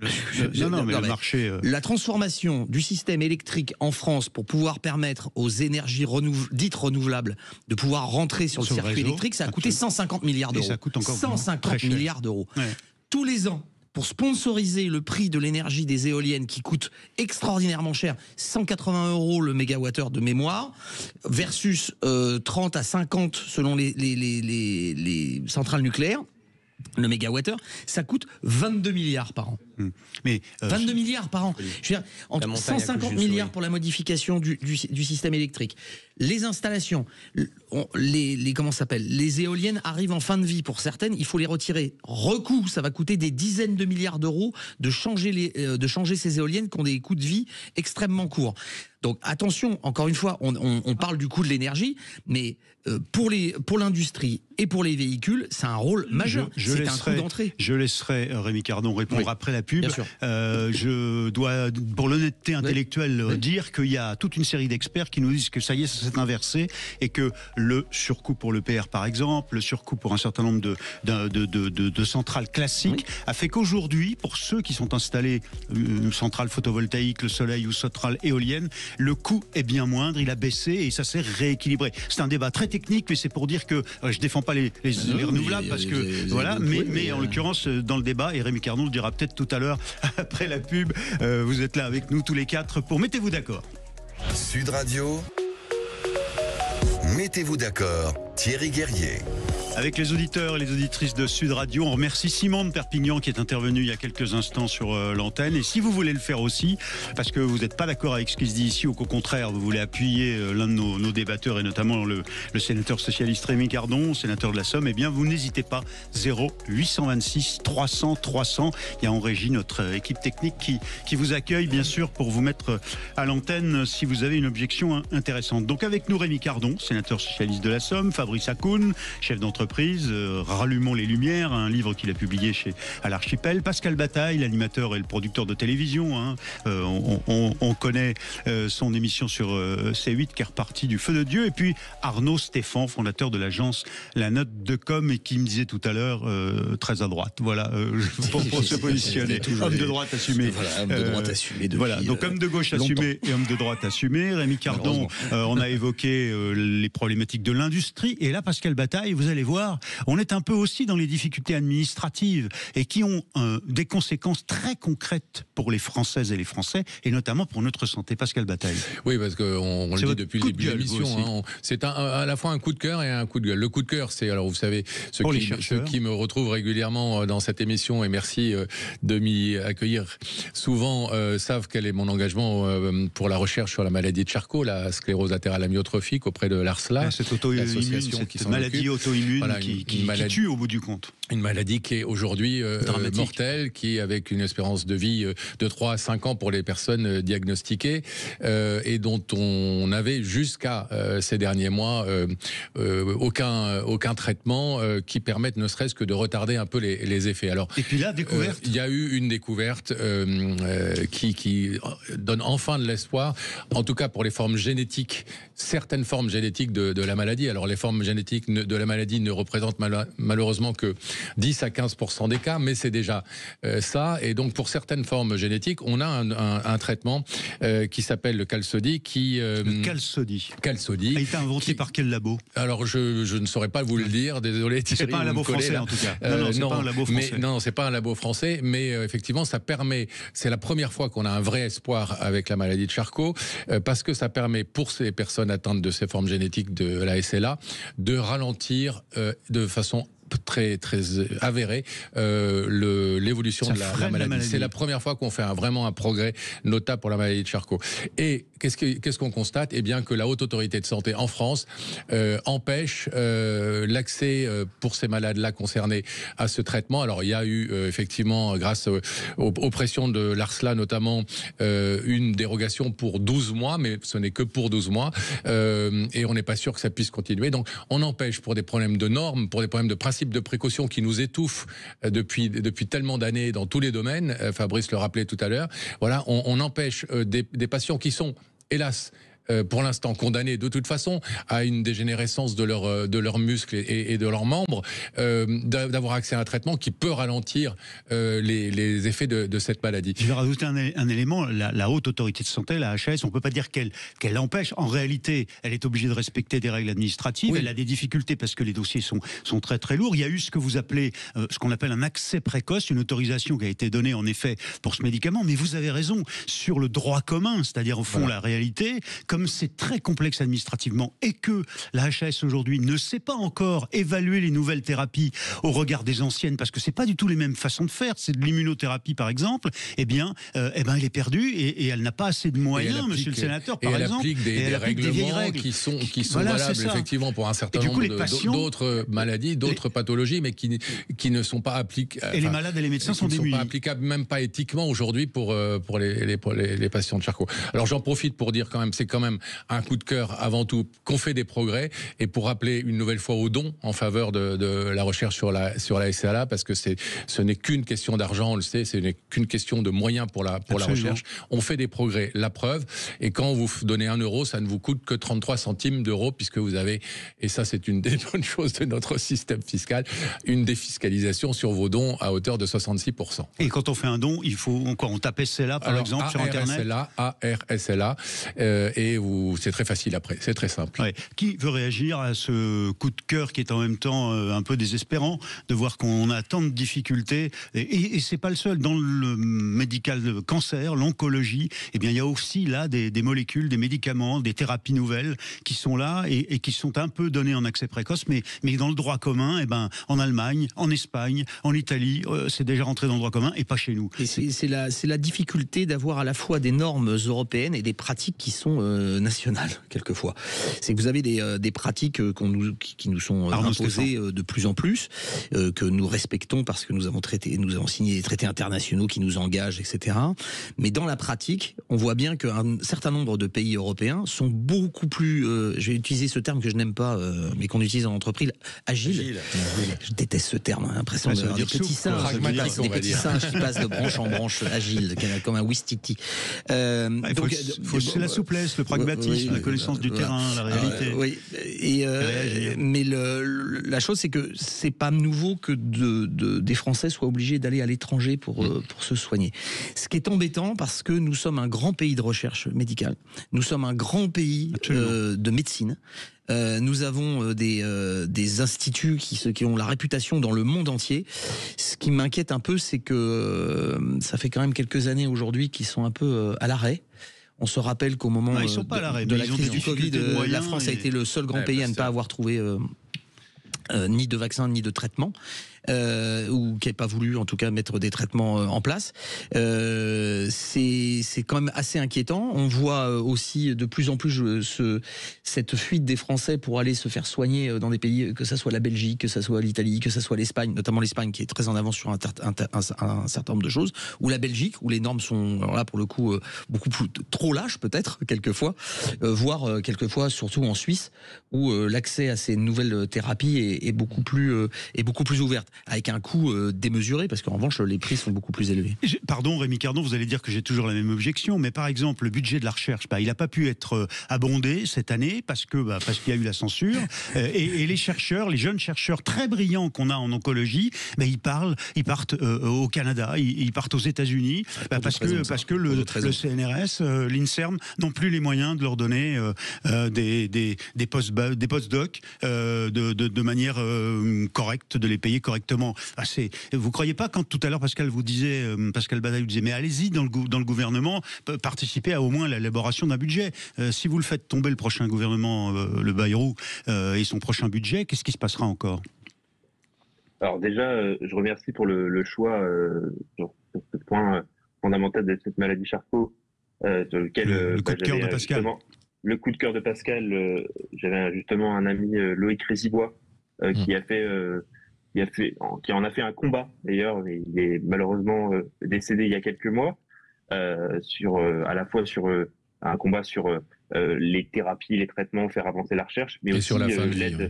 Le marché. La transformation du système électrique en France pour pouvoir permettre aux énergies dites renouvelables de pouvoir rentrer sur le circuit électrique, ça a coûté 150 milliards d'euros. Et ça coûte encore 150 milliards d'euros. Tous les ans, pour sponsoriser le prix de l'énergie des éoliennes qui coûte extraordinairement cher, 180 € le mégawattheure de mémoire, versus 30 à 50 selon les centrales nucléaires, le mégawattheure, ça coûte 22 milliards par an. Mais 22 milliards par an. Je veux dire, entre 150 milliards pour la modification du système électrique. Les installations, les éoliennes arrivent en fin de vie pour certaines, il faut les retirer. Recoût, ça va coûter des dizaines de milliards d'euros de changer ces éoliennes qui ont des coûts de vie extrêmement courts. Donc attention, encore une fois, on parle du coût de l'énergie, mais pour l'industrie et pour les véhicules, c'est un rôle majeur. C'est un coût d'entrée. Je laisserai Rémi Cardon répondre après la pub. Je dois, pour l'honnêteté intellectuelle, dire qu'il y a toute une série d'experts qui nous disent que ça y est, ça s'est inversé, et que le surcoût pour l'EPR, par exemple, le surcoût pour un certain nombre de centrales classiques, a fait qu'aujourd'hui, pour ceux qui sont installés, une centrale photovoltaïque, le soleil ou centrale éolienne, le coût est bien moindre, il a baissé et ça s'est rééquilibré. C'est un débat très technique, mais c'est pour dire que je défends pas les renouvelables, parce que voilà, mais en l'occurrence dans le débat, et Rémi Cardon le dira peut-être tout à l'heure après la pub, vous êtes là avec nous tous les quatre pour Mettez-vous d'accord. Sud Radio, Mettez-vous d'accord, Thierry Guerrier. Avec les auditeurs et les auditrices de Sud Radio, on remercie Simon de Perpignan qui est intervenu il y a quelques instants sur l'antenne. Et si vous voulez le faire aussi, parce que vous n'êtes pas d'accord avec ce qui se dit ici, ou qu'au contraire vous voulez appuyer l'un de nos débatteurs, et notamment le sénateur socialiste Rémi Cardon, sénateur de la Somme, eh bien vous n'hésitez pas, 0826 300 300. Il y a en régie notre équipe technique qui vous accueille bien sûr pour vous mettre à l'antenne si vous avez une objection intéressante. Donc avec nous Rémi Cardon, sénateur socialiste de la Somme, Fabrice Hakoun, chef d'entreprise entreprises. Rallumons les lumières, un livre qu'il a publié à l'Archipel. Pascal Bataille, l'animateur et le producteur de télévision. Hein. On connaît son émission sur C8 qui est repartie du feu de Dieu. Et puis Arnaud Stéphan, fondateur de l'agence La Note de Com et qui me disait tout à l'heure très à droite. Voilà, pour se positionner. Homme de droite assumé. Voilà, homme de droite assumé. Voilà, donc homme de gauche assumé et homme de droite assumé. Rémi Cardon, on a évoqué les problématiques de l'industrie. Et là, Pascal Bataille, vous allez voir, on est un peu aussi dans les difficultés administratives et qui ont des conséquences très concrètes pour les Françaises et les Français, et notamment pour notre santé. Pascal Bataille. Oui, parce qu'on le dit depuis le début de l'émission, c'est à la fois un coup de cœur et un coup de gueule. Le coup de cœur, c'est, alors vous savez, ceux qui me retrouvent régulièrement dans cette émission, et merci de m'y accueillir souvent, savent quel est mon engagement pour la recherche sur la maladie de Charcot, la sclérose latérale amyotrophique auprès de l'ARSLA. Cette maladie auto-immune qui tue au bout du compte. Une maladie qui est aujourd'hui mortelle, qui avec une espérance de vie de 3 à 5 ans pour les personnes diagnostiquées et dont on avait jusqu'à ces derniers mois aucun traitement qui permette ne serait-ce que de retarder un peu les effets. Alors, et puis là, découverte. Il y a eu une découverte qui donne enfin de l'espoir, en tout cas pour les formes génétiques, certaines formes génétiques de la maladie. Alors les formes génétiques de la maladie ne représentent malheureusement que 10 à 15% des cas, mais c'est déjà ça. Et donc pour certaines formes génétiques, on a un traitement qui s'appelle le Qalsody. Le Qalsody. Qalsody. A été inventé par quel labo? Alors je ne saurais pas vous le dire, désolé. C'est pas un labo français en tout cas. Non, c'est pas un labo français. Non, c'est pas un labo français, mais effectivement, ça permet. C'est la première fois qu'on a un vrai espoir avec la maladie de Charcot, parce que ça permet pour ces personnes atteintes de ces formes génétiques de la SLA de ralentir de façon très avéré l'évolution de la maladie. C'est la première fois qu'on fait vraiment un progrès notable pour la maladie de Charcot. Et qu'est-ce qu'on constate? Eh bien que la Haute Autorité de Santé en France empêche l'accès pour ces malades-là concernés à ce traitement. Alors il y a eu effectivement, grâce aux pressions de l'ARSLA notamment, une dérogation pour 12 mois, mais ce n'est que pour 12 mois, et on n'est pas sûr que ça puisse continuer. Donc on empêche pour des problèmes de normes, pour des problèmes de principe de précaution qui nous étouffe depuis tellement d'années dans tous les domaines. Fabrice le rappelait tout à l'heure. Voilà, on empêche des patients qui sont, hélas, pour l'instant condamnés de toute façon à une dégénérescence de leurs muscles et de leurs membres, d'avoir accès à un traitement qui peut ralentir les effets de cette maladie. Je vais rajouter un élément, la Haute Autorité de Santé, la HAS, on ne peut pas dire qu'elle empêche. En réalité, elle est obligée de respecter des règles administratives. Oui. Elle a des difficultés parce que les dossiers sont très très lourds. Il y a eu ce qu'on appelle un accès précoce, une autorisation qui a été donnée en effet pour ce médicament. Mais vous avez raison, sur le droit commun, c'est-à-dire au fond la réalité, comme c'est très complexe administrativement et que la HAS aujourd'hui ne sait pas encore évaluer les nouvelles thérapies au regard des anciennes, parce que c'est pas du tout les mêmes façons de faire, c'est de l'immunothérapie par exemple, elle est perdue et elle n'a pas assez de moyens, monsieur le sénateur, par exemple. Elle applique des règles qui sont valables effectivement pour un certain nombre d'autres maladies, d'autres pathologies, mais qui ne sont pas appliquées. Et les malades et les médecins sont démunis. Qui ne sont pas applicables, même pas éthiquement aujourd'hui pour les patients de Charcot. Alors j'en profite pour dire c'est quand même un coup de cœur avant tout qu'on fait des progrès, et pour rappeler une nouvelle fois aux dons en faveur de la recherche sur la SLA, parce que ce n'est qu'une question d'argent, on le sait, ce n'est qu'une question de moyens pour la recherche. On fait des progrès, la preuve, et quand vous donnez 1 euro, ça ne vous coûte que 33 centimes d'euros, puisque vous avez, et ça c'est une des bonnes choses de notre système fiscal, une défiscalisation sur vos dons à hauteur de 66%. Et quand on fait un don, il faut on tape SLA par exemple sur Internet. ARSLA, et c'est très facile après, c'est très simple. Ouais. Qui veut réagir à ce coup de cœur qui est en même temps un peu désespérant de voir qu'on a tant de difficultés, et c'est pas le seul. Dans le médical, le cancer, l'oncologie, il y a aussi là des molécules, des médicaments, des thérapies nouvelles qui sont là et qui sont un peu données en accès précoce, mais dans le droit commun, en Allemagne, en Espagne, en Italie, c'est déjà rentré dans le droit commun et pas chez nous. Et c'est la difficulté d'avoir à la fois des normes européennes et des pratiques qui sont national, quelquefois. C'est que vous avez des pratiques qui nous sont imposées de plus en plus, que nous respectons parce que nous avons signé des traités internationaux qui nous engagent, etc. Mais dans la pratique, on voit bien qu'un certain nombre de pays européens sont beaucoup plus, je vais utiliser ce terme que je n'aime pas, mais qu'on utilise en entreprise, agile. Je déteste ce terme, hein, l'impression de dire petits singes, petits singes qui passent de branche en branche, agile, comme un Ouistiti. C'est la souplesse, le pragmatisme, la connaissance du terrain, la réalité. Oui. Mais la chose, c'est que c'est pas nouveau que des Français soient obligés d'aller à l'étranger pour se soigner. Ce qui est embêtant, parce que nous sommes un grand pays de recherche médicale, nous sommes un grand pays de médecine. Nous avons des instituts qui ont la réputation dans le monde entier. Ce qui m'inquiète un peu, c'est que ça fait quand même quelques années aujourd'hui qu'ils sont un peu à l'arrêt. On se rappelle qu'au moment de la crise du Covid, la France a été le seul grand pays à ne pas avoir trouvé ni de vaccin ni de traitement. Ou qui n'ait pas voulu en tout cas mettre des traitements en place. C'est quand même assez inquiétant. On voit aussi de plus en plus cette fuite des Français pour aller se faire soigner dans des pays, que ça soit la Belgique, que ça soit l'Italie, que ça soit l'Espagne, notamment l'Espagne qui est très en avance sur un certain nombre de choses, ou la Belgique où les normes sont alors là pour le coup beaucoup plus trop lâches peut-être quelquefois, voire quelquefois surtout en Suisse où l'accès à ces nouvelles thérapies est beaucoup plus ouverte, avec un coût démesuré, parce qu'en revanche, les prix sont beaucoup plus élevés. Pardon, Rémi Cardon, vous allez dire que j'ai toujours la même objection, mais par exemple, le budget de la recherche, il n'a pas pu être abondé cette année parce qu'il y a eu la censure. Et les chercheurs, les jeunes chercheurs très brillants qu'on a en oncologie, ils partent au Canada, ils partent aux États-Unis, parce que le CNRS, l'INSERM n'ont plus les moyens de leur donner des post-doc de manière correcte, de les payer correctement. Vous croyez pas quand tout à l'heure Pascal Bataille vous disait mais allez-y dans le gouvernement, participez à au moins l'élaboration d'un budget. Si vous le faites tomber le prochain gouvernement, le Bayrou et son prochain budget, qu'est-ce qui se passera encore? Alors déjà, je remercie pour le choix sur ce point fondamental de cette maladie Charcot, sur lequel le coup de cœur de Pascal. Le coup de cœur de Pascal, j'avais justement un ami Loïc Rézibois qui en a fait un combat. D'ailleurs, il est malheureusement décédé il y a quelques mois, à la fois sur un combat sur les thérapies, les traitements, faire avancer la recherche, mais aussi sur la fin de vie.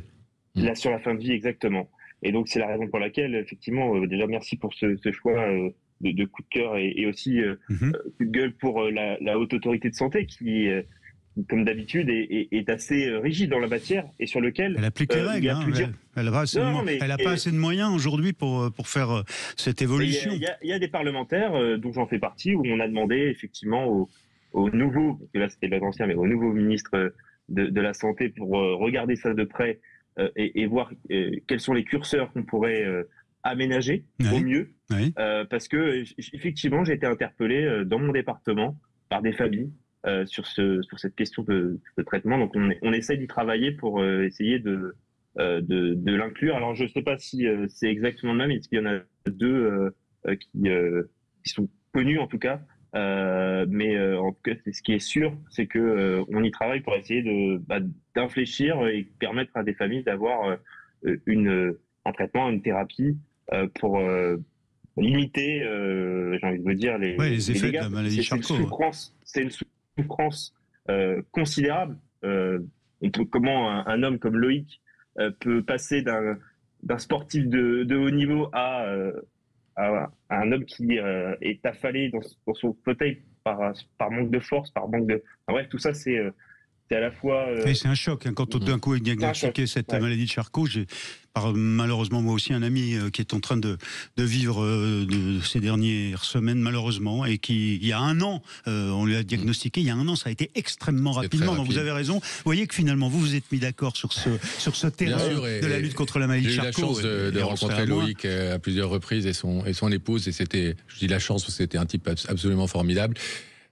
Sur la fin de vie, exactement. Et donc, c'est la raison pour laquelle, effectivement, déjà merci pour ce choix de coup de cœur et aussi coup de gueule pour la Haute Autorité de Santé qui comme d'habitude, est assez rigide dans la matière et sur lequel elle applique les règles. Elle n'a pas assez de moyens aujourd'hui pour faire cette évolution. Il y a des parlementaires, dont j'en fais partie, où on a demandé effectivement au nouveau, parce que là c'était l'ancien, mais au nouveau ministre de la Santé pour regarder ça de près et voir quels sont les curseurs qu'on pourrait aménager au mieux. Oui. Parce que effectivement, j'ai été interpellé dans mon département par des familles sur cette question de traitement. Donc on essaie d'y travailler pour essayer de l'inclure. Alors je ne sais pas si c'est exactement le même, il y en a deux qui sont connus en tout cas, mais en tout cas ce qui est sûr, c'est que on y travaille pour essayer d'infléchir et permettre à des familles d'avoir un traitement, une thérapie pour limiter, j'ai envie de vous dire, les effets dégâts. de la maladie Charcot. C'est une souffrance considérable. Comment un homme comme Loïc peut passer d'un sportif de haut niveau à un homme qui est affalé dans son fauteuil par manque de force, par manque de... Bref, tout ça, c'est à la fois... c'est un choc, quand d'un coup est diagnostiqué cette maladie de Charcot. J'ai malheureusement moi aussi un ami qui est en train de vivre de ces dernières semaines malheureusement, et qui il y a un an on lui a diagnostiqué, il y a un an, ça a été extrêmement rapidement. Donc vous avez raison, vous voyez que finalement vous êtes mis d'accord sur ce terrain de la lutte contre la maladie de Charcot. J'ai eu la chance de rencontrer Loïc à plusieurs reprises et son épouse, et je dis la chance parce que c'était un type absolument formidable.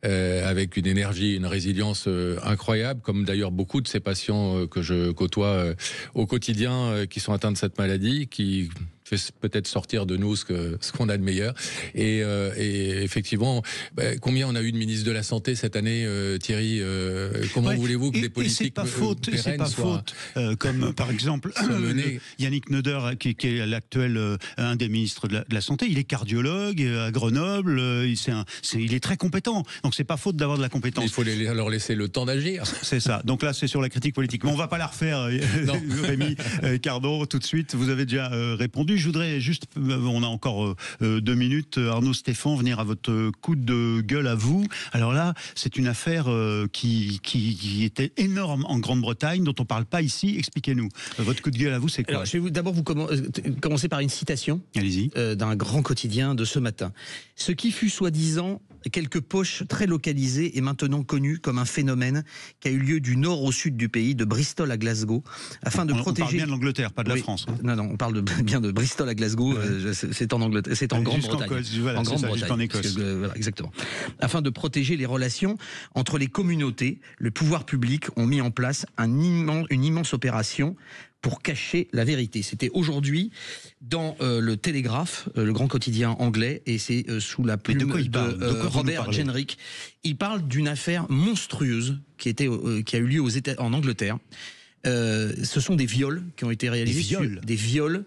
Avec une énergie, une résilience incroyable, comme d'ailleurs beaucoup de ces patients que je côtoie au quotidien qui sont atteints de cette maladie, qui fait peut-être sortir de nous ce qu'on a de meilleur. Et effectivement, combien on a eu de ministres de la Santé cette année, Thierry, comment voulez-vous que des politiques c'est pas faute, comme par exemple Yannick Neuder, qui est l'actuel un des ministres de la Santé, il est cardiologue à Grenoble, il est très compétent, donc c'est pas faute d'avoir de la compétence. Il faut leur laisser le temps d'agir. C'est ça, donc là c'est sur la critique politique, mais on va pas la refaire, Rémi Cardon, tout de suite, vous avez déjà répondu. Je voudrais juste, on a encore 2 minutes, Arnaud Stéphane, venir à votre coup de gueule à vous. Alors là, c'est une affaire qui était énorme en Grande-Bretagne, dont on parle pas ici. Expliquez-nous. Votre coup de gueule à vous, c'est quoi? Alors, je vais d'abord commencer par une citation d'un grand quotidien de ce matin. Ce qui fut soi-disant quelques poches très localisées est maintenant connu comme un phénomène qui a eu lieu du nord au sud du pays, de Bristol à Glasgow, afin de protéger... On parle bien de l'Angleterre, pas de la France. Non, on parle bien de Bristol à Glasgow, c'est en Angleterre, c'est en Grande-Bretagne. En Grande-Bretagne, jusqu'en Écosse. Voilà, exactement. Afin de protéger les relations entre les communautés, le pouvoir public ont mis en place une immense opération pour cacher la vérité. C'était aujourd'hui dans le Télégraphe, le grand quotidien anglais, et c'est sous la plume de Robert Jenrick. Il parle d'une affaire monstrueuse qui a eu lieu en Angleterre. Ce sont des viols qui ont été réalisés. Des viols,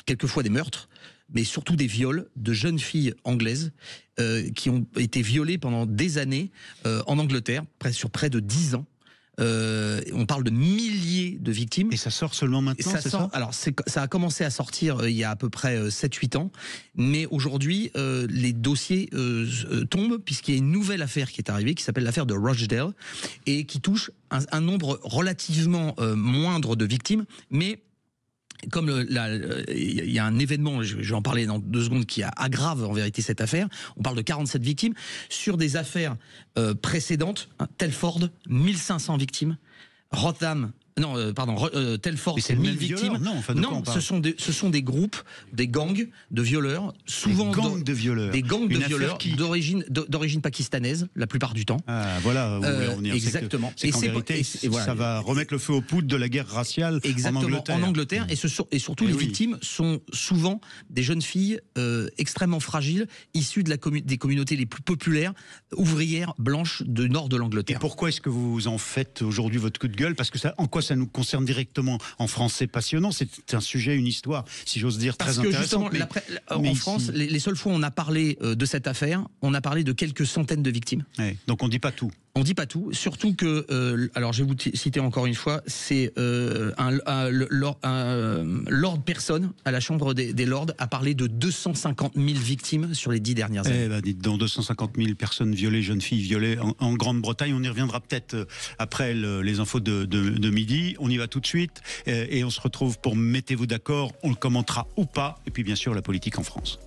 quelquefois des meurtres, mais surtout des viols de jeunes filles anglaises qui ont été violées pendant des années en Angleterre, sur près de 10 ans. On parle de milliers de victimes. Et ça sort seulement maintenant, c'est ça? Alors, ça a commencé à sortir il y a à peu près 7-8 ans. Mais aujourd'hui, les dossiers tombent, puisqu'il y a une nouvelle affaire qui est arrivée, qui s'appelle l'affaire de Rochdale, et qui touche un nombre relativement moindre de victimes, mais... Comme il y a un événement, je vais en parler dans 2 secondes, qui aggrave en vérité cette affaire. On parle de 47 victimes sur des affaires précédentes. Telford, 1500 victimes. Telford, c'est 1000 victimes. Non, ce sont des groupes, des gangs de violeurs, souvent des gangs de violeurs d'origine pakistanaise, la plupart du temps. Ah, voilà où vous voulez en venir. Exactement. C'est qu'en vérité, ça va remettre le feu aux poudres de la guerre raciale en Angleterre. Et surtout, les victimes sont souvent des jeunes filles extrêmement fragiles, issues des communautés les plus populaires, ouvrières, blanches du nord de l'Angleterre. Et pourquoi est-ce que vous en faites aujourd'hui votre coup de gueule? Parce que en quoi ça nous concerne directement en France? C'est passionnant, c'est un sujet, une histoire, si j'ose dire, très intéressante. Parce que justement, en France, les seules fois où on a parlé de cette affaire, on a parlé de quelques centaines de victimes. Ouais, donc on ne dit pas tout. On ne dit pas tout, surtout que, alors je vais vous citer encore une fois, c'est Lord Person, à la Chambre des Lords, a parlé de 250 000 victimes sur les 10 dernières années. Eh ben, dites donc, 250 000 personnes violées, jeunes filles violées en Grande-Bretagne. On y reviendra peut-être après les infos de midi. On y va tout de suite et on se retrouve pour Mettez-vous d'accord. On le commentera ou pas. Et puis bien sûr, la politique en France.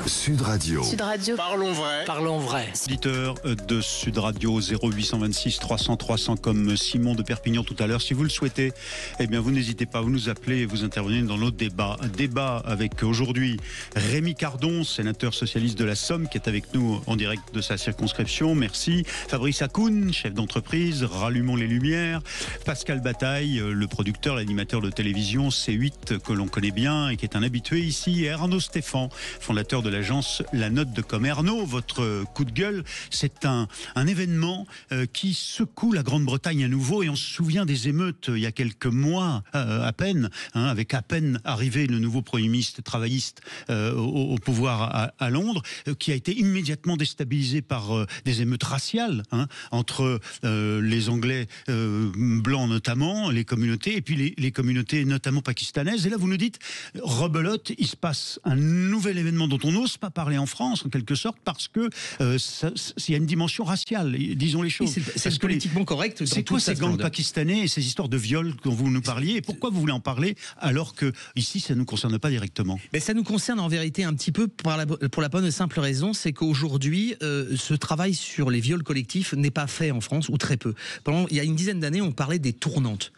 Sud Radio. Sud Radio. Parlons vrai. Parlons vrai. Auditeur de Sud Radio 0826 300 300 comme Simon de Perpignan tout à l'heure. Si vous le souhaitez, eh bien vous n'hésitez pas, vous nous appelez et vous intervenez dans nos débats. Un débat avec aujourd'hui Rémi Cardon, sénateur socialiste de la Somme, qui est avec nous en direct de sa circonscription. Merci. Fabrice Hakoun, chef d'entreprise, Rallumons les Lumières. Pascal Bataille, le producteur, l'animateur de télévision C8 que l'on connaît bien et qui est un habitué ici. Et Arnaud Stéphane, fondateur de l'agence La Note de Com. Arnaud, votre coup de gueule, c'est un événement qui secoue la Grande-Bretagne à nouveau, et on se souvient des émeutes il y a quelques mois à peine, avec à peine arrivé le nouveau Premier ministre travailliste au pouvoir à Londres, qui a été immédiatement déstabilisé par des émeutes raciales entre les Anglais blancs notamment, les communautés, et puis les communautés notamment pakistanaises. Et là vous nous dites, rebelote, il se passe un nouvel événement dont on n'ose pas parler en France, en quelque sorte, parce que il y a une dimension raciale, disons les choses. C'est politiquement correct. C'est quoi ces gangs pakistanais et ces histoires de viols dont vous nous parliez, et pourquoi vous voulez en parler alors que ici ça ne nous concerne pas directement? Mais ça nous concerne en vérité un petit peu pour la bonne et simple raison, c'est qu'aujourd'hui ce travail sur les viols collectifs n'est pas fait en France, ou très peu. Il y a une dizaine d'années, on parlait des tournantes.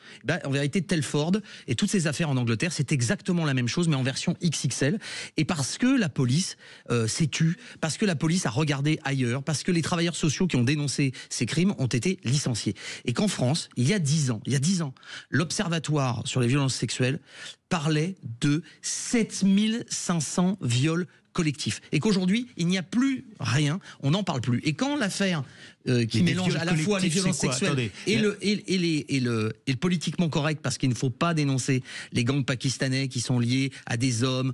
En vérité, Telford et toutes ces affaires en Angleterre, c'est exactement la même chose, mais en version XXL. Et parce que la police police s'est tue, parce que la police a regardé ailleurs, parce que les travailleurs sociaux qui ont dénoncé ces crimes ont été licenciés. Et qu'en France, il y a 10 ans, l'Observatoire sur les violences sexuelles parlait de 7500 viols collectifs. Et qu'aujourd'hui, il n'y a plus rien, on n'en parle plus. Et quand l'affaire qui mélange à la fois les violences sexuelles et le politiquement correct, parce qu'il ne faut pas dénoncer les gangs pakistanais qui sont liés à des hommes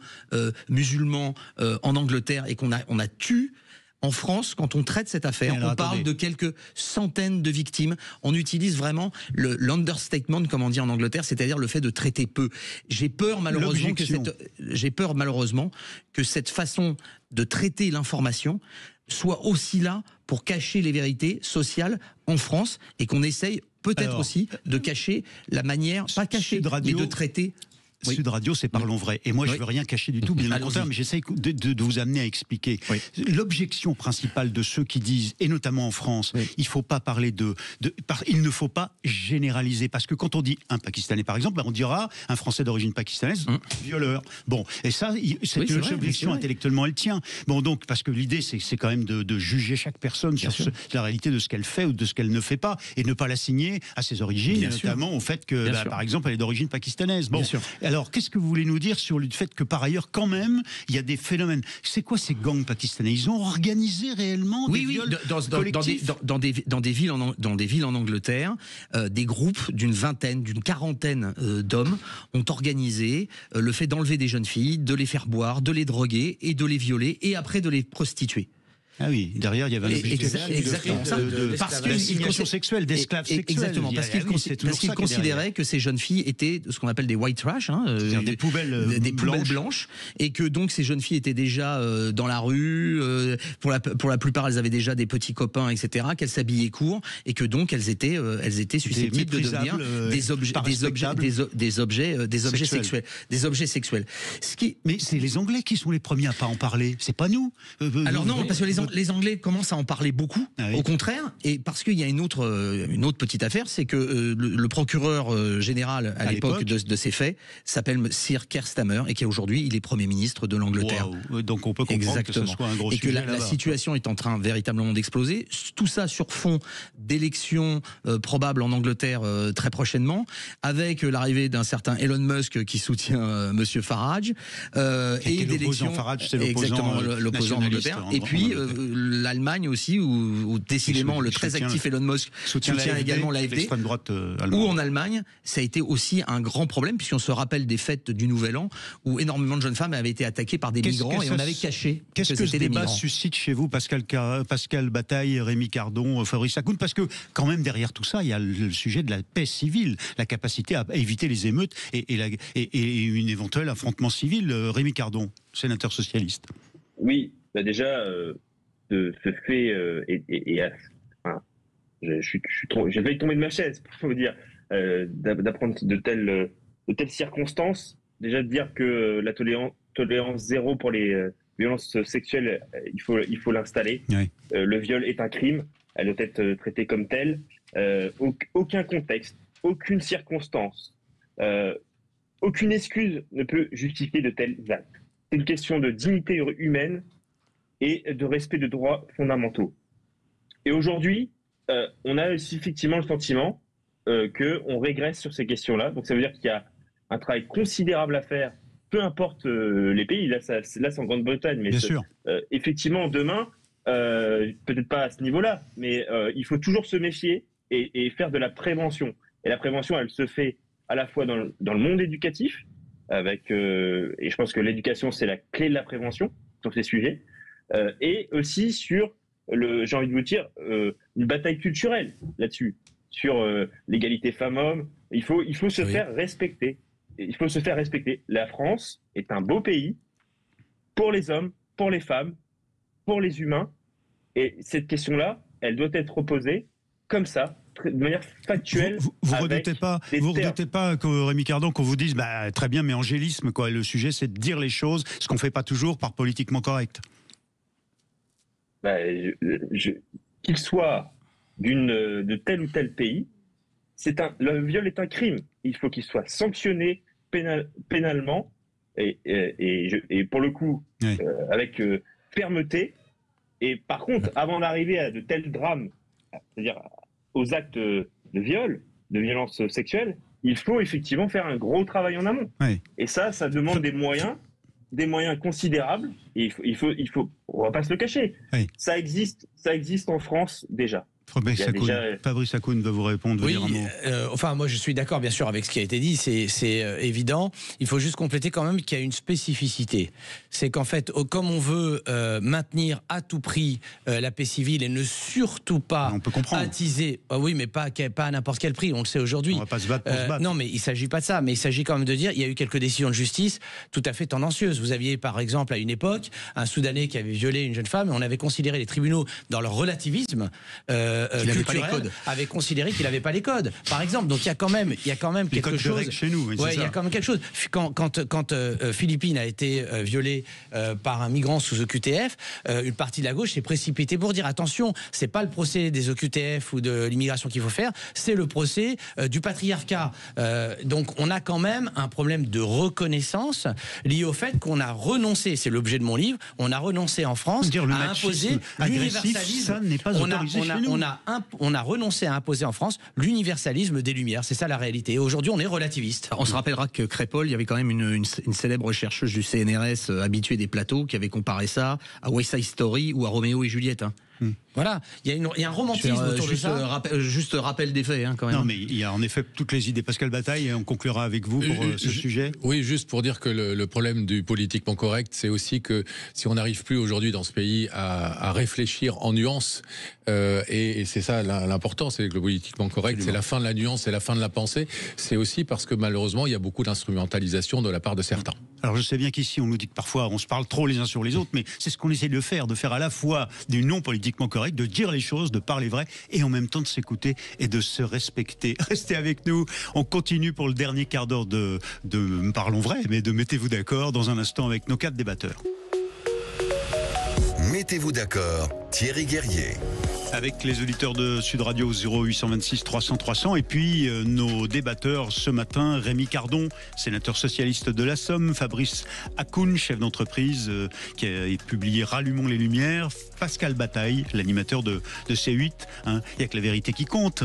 musulmans en Angleterre, et qu'on a tué. En France, quand on traite cette affaire, on parle de quelques centaines de victimes. On utilise vraiment l'understatement, comme on dit en Angleterre, c'est-à-dire le fait de traiter peu. J'ai peur malheureusement que cette façon de traiter l'information soit aussi là pour cacher les vérités sociales en France, et qu'on essaye peut-être aussi de cacher la manière, pas cacher, mais de traiter. Oui. Sud Radio, c'est Parlons Vrai. Et moi, je ne veux rien cacher du tout, bien au contraire, mais j'essaie de vous amener à expliquer. Oui. L'objection principale de ceux qui disent, et notamment en France, il ne faut pas parler il ne faut pas généraliser. Parce que quand on dit un Pakistanais, par exemple, on dira un Français d'origine pakistanaise, violeur. Bon, et ça, cette objection, intellectuellement, elle tient. Bon, donc, parce que l'idée, c'est quand même de juger chaque personne sur la réalité de ce qu'elle fait ou de ce qu'elle ne fait pas, et ne pas l'assigner à ses origines, notamment au fait que, par exemple, elle est d'origine pakistanaise. Bon, alors, qu'est-ce que vous voulez nous dire sur le fait que, par ailleurs, quand même, il y a des phénomènes. C'est quoi ces gangs pakistanais? Ils ont organisé réellement des viols collectifs dans des villes en Angleterre, des groupes d'une vingtaine, d'une quarantaine d'hommes ont organisé le fait d'enlever des jeunes filles, de les faire boire, de les droguer et de les violer, et après de les prostituer. Ah oui, derrière il y avait d'assignation sexuelle, d'esclaves sexuels. Exactement, parce qu'il considérait que ces jeunes filles étaient ce qu'on appelle des white trash, des poubelles blanches, et que donc ces jeunes filles étaient déjà dans la rue, pour la plupart elles avaient déjà des petits copains, etc., qu'elles s'habillaient court, et que donc elles étaient susceptibles de devenir des objets sexuels. Mais c'est les Anglais qui sont les premiers à pas en parler, c'est pas nous. Alors non, parce que les Anglais commencent à en parler beaucoup, au contraire, et parce qu'il y a une autre petite affaire, c'est que le procureur général à l'époque de ces faits s'appelle Sir Keir Starmer, et qui aujourd'hui il est Premier ministre de l'Angleterre. Wow. Donc on peut comprendre que ce soit un gros sujet. Et que la situation est en train véritablement d'exploser. Tout ça sur fond d'élections probables en Angleterre très prochainement, avec l'arrivée d'un certain Elon Musk qui soutient Monsieur Farage, et d'élections. Farage, c'est l'opposant en Angleterre. Et puis l'Allemagne aussi, où décidément le très actif Elon Musk soutient également l'AfD, l'extrême droite allemande. Où en Allemagne, ça a été aussi un grand problème, puisqu'on se rappelle des fêtes du Nouvel An, où énormément de jeunes femmes avaient été attaquées par des migrants, et on avait caché que c'était des migrants. Qu'est-ce que ce débat suscite chez vous, Pascal Bataille, Rémi Cardon, Fabrice Hakoun? Parce que quand même derrière tout ça, il y a le sujet de la paix civile, la capacité à éviter les émeutes et une éventuelle affrontement civil. Rémi Cardon, sénateur socialiste. Oui. Déjà, ce fait j'ai failli tomber de ma chaise, pour vous dire, d'apprendre de telles circonstances. Déjà de dire que la tolérance zéro pour les violences sexuelles, il faut l'installer. Oui. Le viol est un crime, elle doit être traitée comme telle. Aucun contexte, aucune circonstance, aucune excuse ne peut justifier de tels actes. C'est une question de dignité humaine et de respect de droits fondamentaux. Et aujourd'hui, on a aussi effectivement le sentiment qu'on régresse sur ces questions-là. Donc ça veut dire qu'il y a un travail considérable à faire, peu importe les pays. Là, c'est en Grande-Bretagne, mais effectivement, demain, peut-être pas à ce niveau-là, mais il faut toujours se méfier et faire de la prévention. Et la prévention, elle se fait à la fois dans le monde éducatif, et je pense que l'éducation, c'est la clé de la prévention sur ces sujets, et aussi sur, j'ai envie de vous dire, une bataille culturelle là-dessus, sur l'égalité femmes-hommes. Il faut se faire respecter. Il faut se faire respecter. La France est un beau pays pour les hommes, pour les femmes, pour les humains. Et cette question-là, elle doit être reposée comme ça, de manière factuelle. Vous ne redoutez pas que Rémi Cardon, qu'on vous dise très bien, mais angélisme, quoi. Le sujet, c'est de dire les choses, ce qu'on ne fait pas toujours par politiquement correct. Qu'il soit de tel ou tel pays, le viol est un crime. Il faut qu'il soit sanctionné pénalement. Et pour le coup, avec fermeté. Et par contre, avant d'arriver à de tels drames, c'est-à-dire aux actes de viol, de violence sexuelle, il faut effectivement faire un gros travail en amont. Oui. Et ça demande des moyens considérables. Et il faut, on va pas se le cacher. Oui. Ça existe en France déjà. Fabrice Hakoun va vous répondre. Oui, dire un mot. enfin moi je suis d'accord bien sûr avec ce qui a été dit, c'est évident. Il faut juste compléter quand même qu'il y a une spécificité. C'est qu'en fait, comme on veut maintenir à tout prix la paix civile et ne surtout pas attiser, oui mais pas à n'importe quel prix, on le sait aujourd'hui. On va pas se battre pour se battre. Non mais il s'agit pas de ça, mais il s'agit quand même de dire, il y a eu quelques décisions de justice tout à fait tendancieuses. Vous aviez par exemple à une époque un Soudanais qui avait violé une jeune femme et on avait considéré les tribunaux dans leur relativisme culturel, avait considéré qu'il n'avait pas les codes, par exemple. Donc il y a quand même quelque chose. Chez nous, oui, il y a quand même quelque chose. Quand Philippine a été violée par un migrant sous OQTF, une partie de la gauche s'est précipitée pour dire attention, c'est pas le procès des OQTF ou de l'immigration qu'il faut faire, c'est le procès du patriarcat. Donc on a quand même un problème de reconnaissance lié au fait qu'on a renoncé, c'est l'objet de mon livre, on a renoncé en France à imposer l'universalisme. Ça n'est pas autorisé chez nous. On a renoncé à imposer en France l'universalisme des Lumières. C'est ça la réalité. Et aujourd'hui, on est relativiste. On se rappellera que Crépol, il y avait quand même une célèbre chercheuse du CNRS habituée des plateaux qui avait comparé ça à West Side Story ou à Roméo et Juliette. Hein. Voilà, il y a un romantisme autour de ça. Juste rappel des faits, hein, quand même. Non, mais il y a en effet toutes les idées. Pascal Bataille, on conclura avec vous pour ce sujet. Oui, juste pour dire que le problème du politiquement correct, c'est aussi que si on n'arrive plus aujourd'hui dans ce pays à réfléchir en nuances, et c'est ça l'important, c'est que le politiquement correct, c'est la fin de la nuance, c'est la fin de la pensée, c'est aussi parce que malheureusement, il y a beaucoup d'instrumentalisation de la part de certains. Alors je sais bien qu'ici, on nous dit que parfois, on se parle trop les uns sur les autres, mais c'est ce qu'on essaie de faire à la fois du non politiquement correct, de dire les choses, de parler vrai, et en même temps de s'écouter et de se respecter. Restez avec nous, on continue pour le dernier quart d'heure de Parlons vrai, mais de Mettez-vous d'accord dans un instant avec nos 4 débatteurs. Mettez-vous d'accord, Thierry Guerrier. Avec les auditeurs de Sud Radio 0826 300 300 et puis nos débatteurs ce matin, Rémi Cardon, sénateur socialiste de la Somme, Fabrice Hakoun, chef d'entreprise qui a publié Rallumons les Lumières, Pascal Bataille, l'animateur de C8, hein. Il n'y a que la vérité qui compte,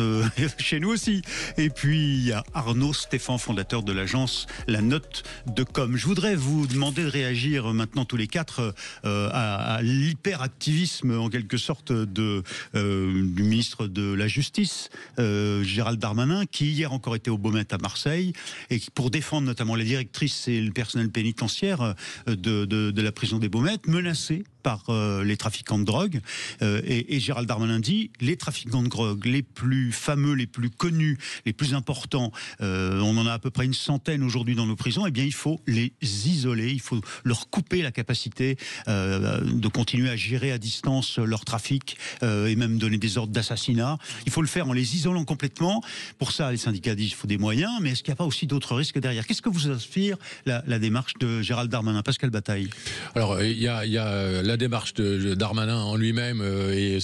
chez nous aussi. Et puis il y a Arnaud Stéphane, fondateur de l'agence La Note de Com. Je voudrais vous demander de réagir maintenant tous les 4 à l'hyperactivisme en quelque sorte du ministre de la Justice, Gérald Darmanin, qui hier encore était au Beaumet à Marseille, et qui, pour défendre notamment les directrices et le personnel pénitentiaire de la prison des Baumettes, menacés par les trafiquants de drogue. Et Gérald Darmanin dit, les trafiquants de drogue les plus fameux, les plus connus, les plus importants, on en a à peu près une centaine aujourd'hui dans nos prisons, eh bien il faut les isoler, il faut leur couper la capacité de continuer à gérer à distance leur trafic et même donner des ordres d'assassinat. Il faut le faire en les isolant complètement. Pour ça, les syndicats disent qu'il faut des moyens, mais est-ce qu'il n'y a pas aussi d'autres risques derrière? Qu'est-ce que vous inspire la démarche de Gérald Darmanin? Pascal Bataille. Alors, il y a la démarche de Darmanin en lui-même et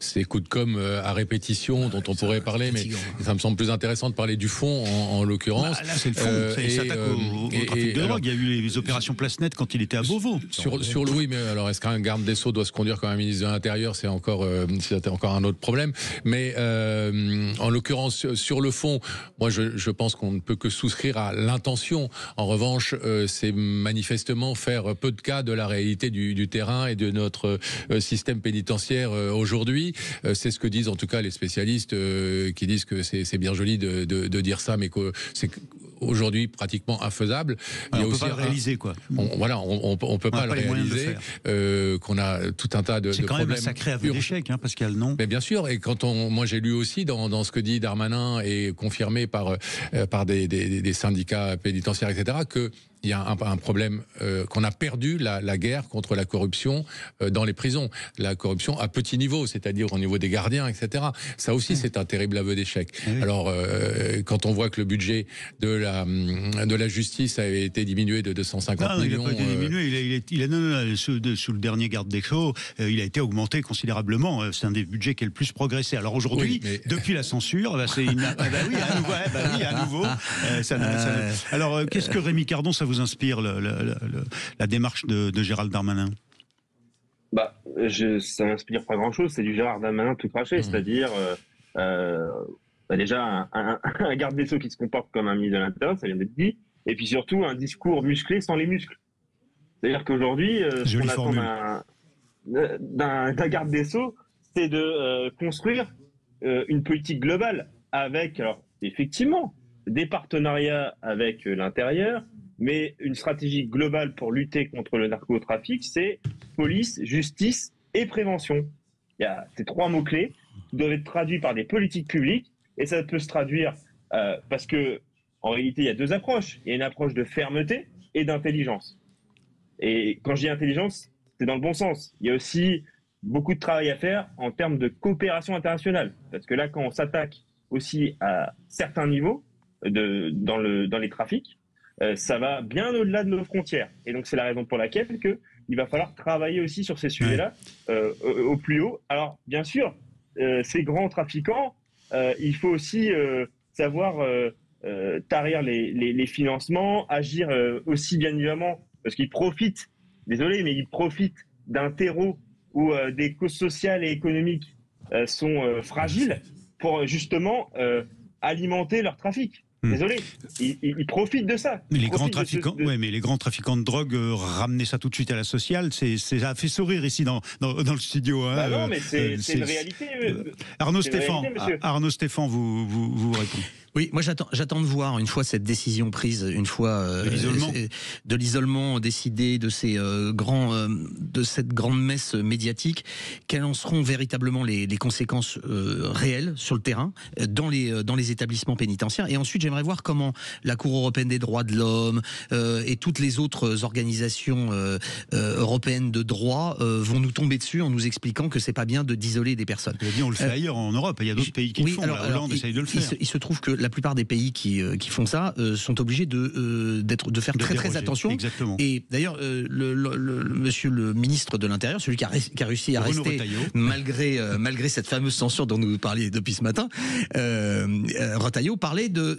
ces coups de com' à répétition dont on pourrait parler, mais ça me semble plus intéressant de parler du fond en l'occurrence. Là, c'est le fond. Il s'attaque au trafic de drogue. Il y a eu les opérations Place Net quand il était à Beauvau. Oui, mais alors est-ce qu'un garde des Sceaux doit se conduire comme un ministre de l'Intérieur? C'est encore un autre problème. Mais en l'occurrence, sur le fond, moi je pense qu'on ne peut que souscrire à l'intention. En revanche, c'est manifestement faire peu de cas de la réalité du terrain et de notre système pénitentiaire aujourd'hui. C'est ce que disent en tout cas les spécialistes qui disent que c'est bien joli de dire ça, mais que c'est aujourd'hui pratiquement infaisable. On ne peut pas le réaliser, quoi. On peut pas le réaliser. Qu'on a tout un tas de problèmes. C'est quand même un sacré aveu d'échec, hein, Pascal, non? Mais bien sûr. Et quand moi j'ai lu aussi dans ce que dit Darmanin et confirmé par des syndicats pénitentiaires, etc., que il y a un problème qu'on a perdu la guerre contre la corruption dans les prisons. La corruption à petit niveau, c'est-à-dire au niveau des gardiens, etc. Ça aussi, c'est un terrible aveu d'échec. Oui. Alors, quand on voit que le budget de la justice a été diminué de 250 millions... Il n'a pas été diminué. Sous le dernier garde des Sceaux, il a été augmenté considérablement. C'est un des budgets qui est le plus progressé. Alors aujourd'hui, depuis la censure, c'est à nouveau. Alors, qu'est-ce que Rémi Cardon, ça vous inspire la démarche de Gérald Darmanin? Ça m'inspire pas grand-chose. C'est du Gérald Darmanin tout craché, c'est-à-dire déjà un garde des Sceaux qui se comporte comme un ministre de l'Intérieur, ça vient d'être dit, et puis surtout un discours musclé sans les muscles. C'est-à-dire qu'aujourd'hui, ce qu'on attend d'un garde des Sceaux, c'est de construire une politique globale avec, alors effectivement, des partenariats avec l'intérieur, mais une stratégie globale pour lutter contre le narcotrafic, c'est police, justice et prévention. Il y a ces 3 mots-clés qui doivent être traduits par des politiques publiques, et ça peut se traduire parce que, en réalité, il y a 2 approches. Il y a une approche de fermeté et d'intelligence. Et quand je dis intelligence, c'est dans le bon sens. Il y a aussi beaucoup de travail à faire en termes de coopération internationale. Parce que là, quand on s'attaque aussi à certains niveaux dans les trafics, ça va bien au-delà de nos frontières. Et donc, c'est la raison pour laquelle il va falloir travailler aussi sur ces sujets-là au plus haut. Alors, bien sûr, ces grands trafiquants, il faut aussi savoir tarir les financements, agir aussi bien évidemment, parce qu'ils profitent, désolé, mais ils profitent d'un terreau où des causes sociales et économiques sont fragiles pour justement alimenter leur trafic. Désolé, ils profitent de ça. Mais les grands trafiquants, mais les grands trafiquants de drogue ramener ça tout de suite à la sociale, ça a fait sourire ici dans le studio. Hein, non, mais c'est une réalité. Arnaud Stéphan, vous répondez. Oui, moi j'attends de voir, une fois cette décision prise, une fois de l'isolement décidé, de cette grande messe médiatique, quelles en seront véritablement les conséquences réelles sur le terrain, dans les établissements pénitentiaires. Et ensuite, j'aimerais voir comment la Cour européenne des droits de l'homme et toutes les autres organisations européennes de droit vont nous tomber dessus en nous expliquant que c'est pas bien d'isoler des personnes. On le fait ailleurs en Europe, il y a d'autres pays qui le font, la Hollande essaye de le faire. Il se trouve que la plupart des pays qui font ça sont obligés de faire très attention. Exactement. Et d'ailleurs, monsieur le ministre de l'Intérieur, celui qui a réussi à Bruno rester malgré cette fameuse censure dont nous parliez depuis ce matin, Retailleau parlait de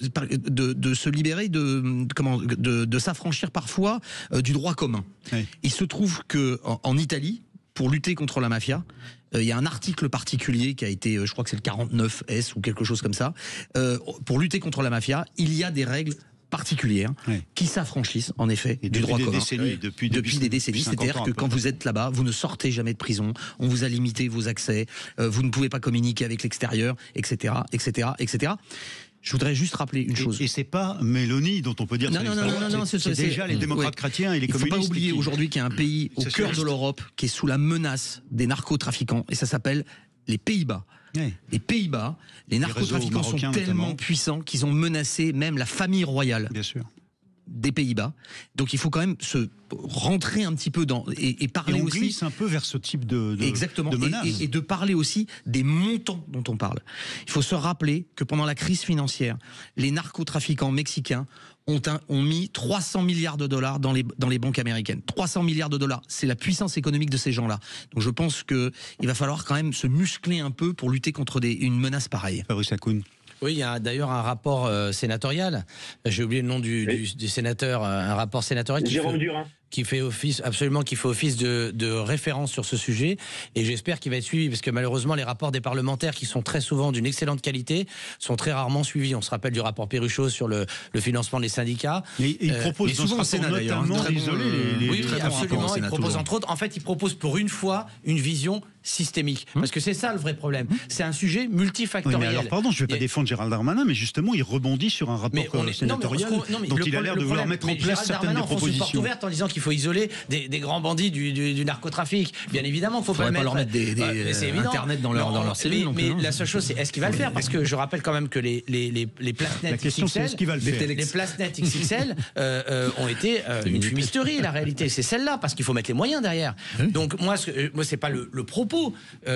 se libérer, de s'affranchir parfois du droit commun. Oui. Il se trouve que en Italie, pour lutter contre la mafia, il y a un article particulier qui a été, je crois que c'est le 49S ou quelque chose comme ça. Pour lutter contre la mafia, il y a des règles particulières qui s'affranchissent en effet du droit commun. Depuis des décennies. C'est-à-dire que quand vous êtes là-bas, vous ne sortez jamais de prison, on vous a limité vos accès, vous ne pouvez pas communiquer avec l'extérieur, etc., etc., etc. Je voudrais juste rappeler une chose. Et c'est pas Mélanie dont on peut dire non, c'est déjà les démocrates chrétiens et les communistes. Il ne faut pas oublier aujourd'hui qu'il y a un pays au cœur de l'Europe qui est sous la menace des narcotrafiquants, et ça s'appelle les Pays-Bas. Oui. Les Pays-Bas, les narcotrafiquants sont tellement puissants qu'ils ont menacé même la famille royale. Bien sûr. Des Pays-Bas. Donc il faut quand même se rentrer un petit peu dans et parler et on aussi. Glisse un peu vers ce type de menace. Et de parler aussi des montants dont on parle. Il faut se rappeler que pendant la crise financière, les narcotrafiquants mexicains ont mis 300 milliards de dollars dans les banques américaines. 300 milliards de dollars, c'est la puissance économique de ces gens-là. Donc je pense qu'il va falloir quand même se muscler un peu pour lutter contre une menace pareille. Fabrice Hakoun. Oui, il y a d'ailleurs un rapport sénatorial. J'ai oublié le nom du sénateur. Un rapport sénatorial. Jérôme Durin. Qui fait office de référence sur ce sujet, et j'espère qu'il va être suivi, parce que malheureusement les rapports des parlementaires, qui sont très souvent d'une excellente qualité, sont très rarement suivis. On se rappelle du rapport Péruchot sur le financement des syndicats. Mais il propose dans ce Sénat d'ailleurs d'isoler oui, absolument. Il propose entre autres, en fait, il propose pour une fois une vision systémique, parce que c'est ça le vrai problème. C'est un sujet multifactoriel. Oui, mais alors, pardon, je ne vais pas défendre Gérald Darmanin, mais justement, il rebondit sur un rapport sénatorial dont il a l'air de vouloir mettre en place certaines des propositions. Porte ouverte en disant qu'il faut isoler des grands bandits du narcotrafic. Bien évidemment, il ne faut pas leur mettre des Internet dans leur cellule. Mais la seule chose, c'est est-ce qu'il va le faire? Parce que je rappelle quand même que les Plasnet XXL ont été une fumisterie, la réalité. C'est celle-là, parce qu'il faut mettre les moyens derrière. Donc moi, c'est pas le propos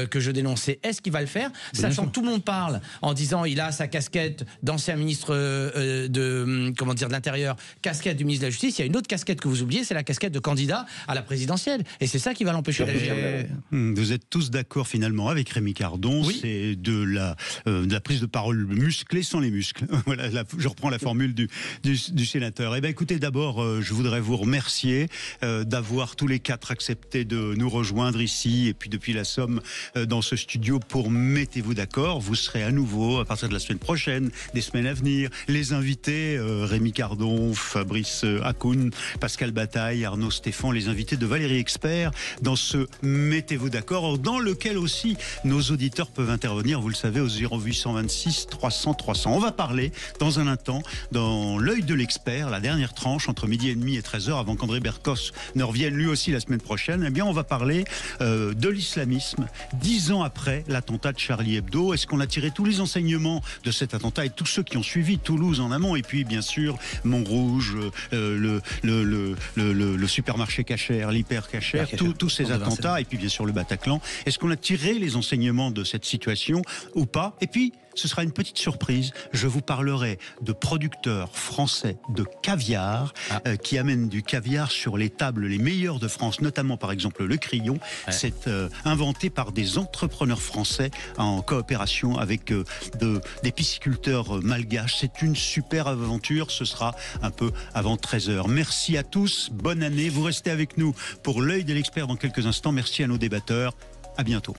que je dénonce, c'est est-ce qu'il va le faire, sachant que tout le monde parle en disant il a sa casquette d'ancien ministre de l'Intérieur, casquette du ministre de la Justice. Il y a une autre casquette que vous oubliez, c'est la casquette casquette de candidat à la présidentielle. Et c'est ça qui va l'empêcher d'agir. Vous êtes tous d'accord finalement avec Rémi Cardon, Oui. c'est de la prise de parole musclée sans les muscles. Voilà, je reprends la formule du sénateur. Eh bien écoutez, d'abord, je voudrais vous remercier d'avoir tous les quatre accepté de nous rejoindre ici et puis depuis la Somme dans ce studio pour Mettez-vous d'accord. Vous serez à nouveau à partir de la semaine prochaine, des semaines à venir, les invités Rémi Cardon, Fabrice Hakoun, Pascal Bataille, Arnaud Stéphane, les invités de Valérie Expert dans ce Mettez-vous d'accord, dans lequel aussi nos auditeurs peuvent intervenir, vous le savez, au 0826 300 300. On va parler dans un instant dans l'œil de l'expert, la dernière tranche entre midi et demi et 13h avant qu'André Bercos ne revienne lui aussi la semaine prochaine. Eh bien, on va parler de l'islamisme 10 ans après l'attentat de Charlie Hebdo. Est-ce qu'on a tiré tous les enseignements de cet attentat et tous ceux qui ont suivi Toulouse en amont et puis bien sûr Montrouge, le supermarché cachère, l'hyper cachère, tous ces attentats et puis bien sûr le Bataclan. Est-ce qu'on a tiré les enseignements de cette situation ou pas? Et puis ce sera une petite surprise. Je vous parlerai de producteurs français de caviar qui amènent du caviar sur les tables les meilleures de France, notamment par exemple le Crillon. Ouais. C'est inventé par des entrepreneurs français en coopération avec des pisciculteurs malgaches. C'est une super aventure. Ce sera un peu avant 13h. Merci à tous. Bonne année. Vous restez avec nous pour l'œil de l'expert dans quelques instants. Merci à nos débatteurs. À bientôt.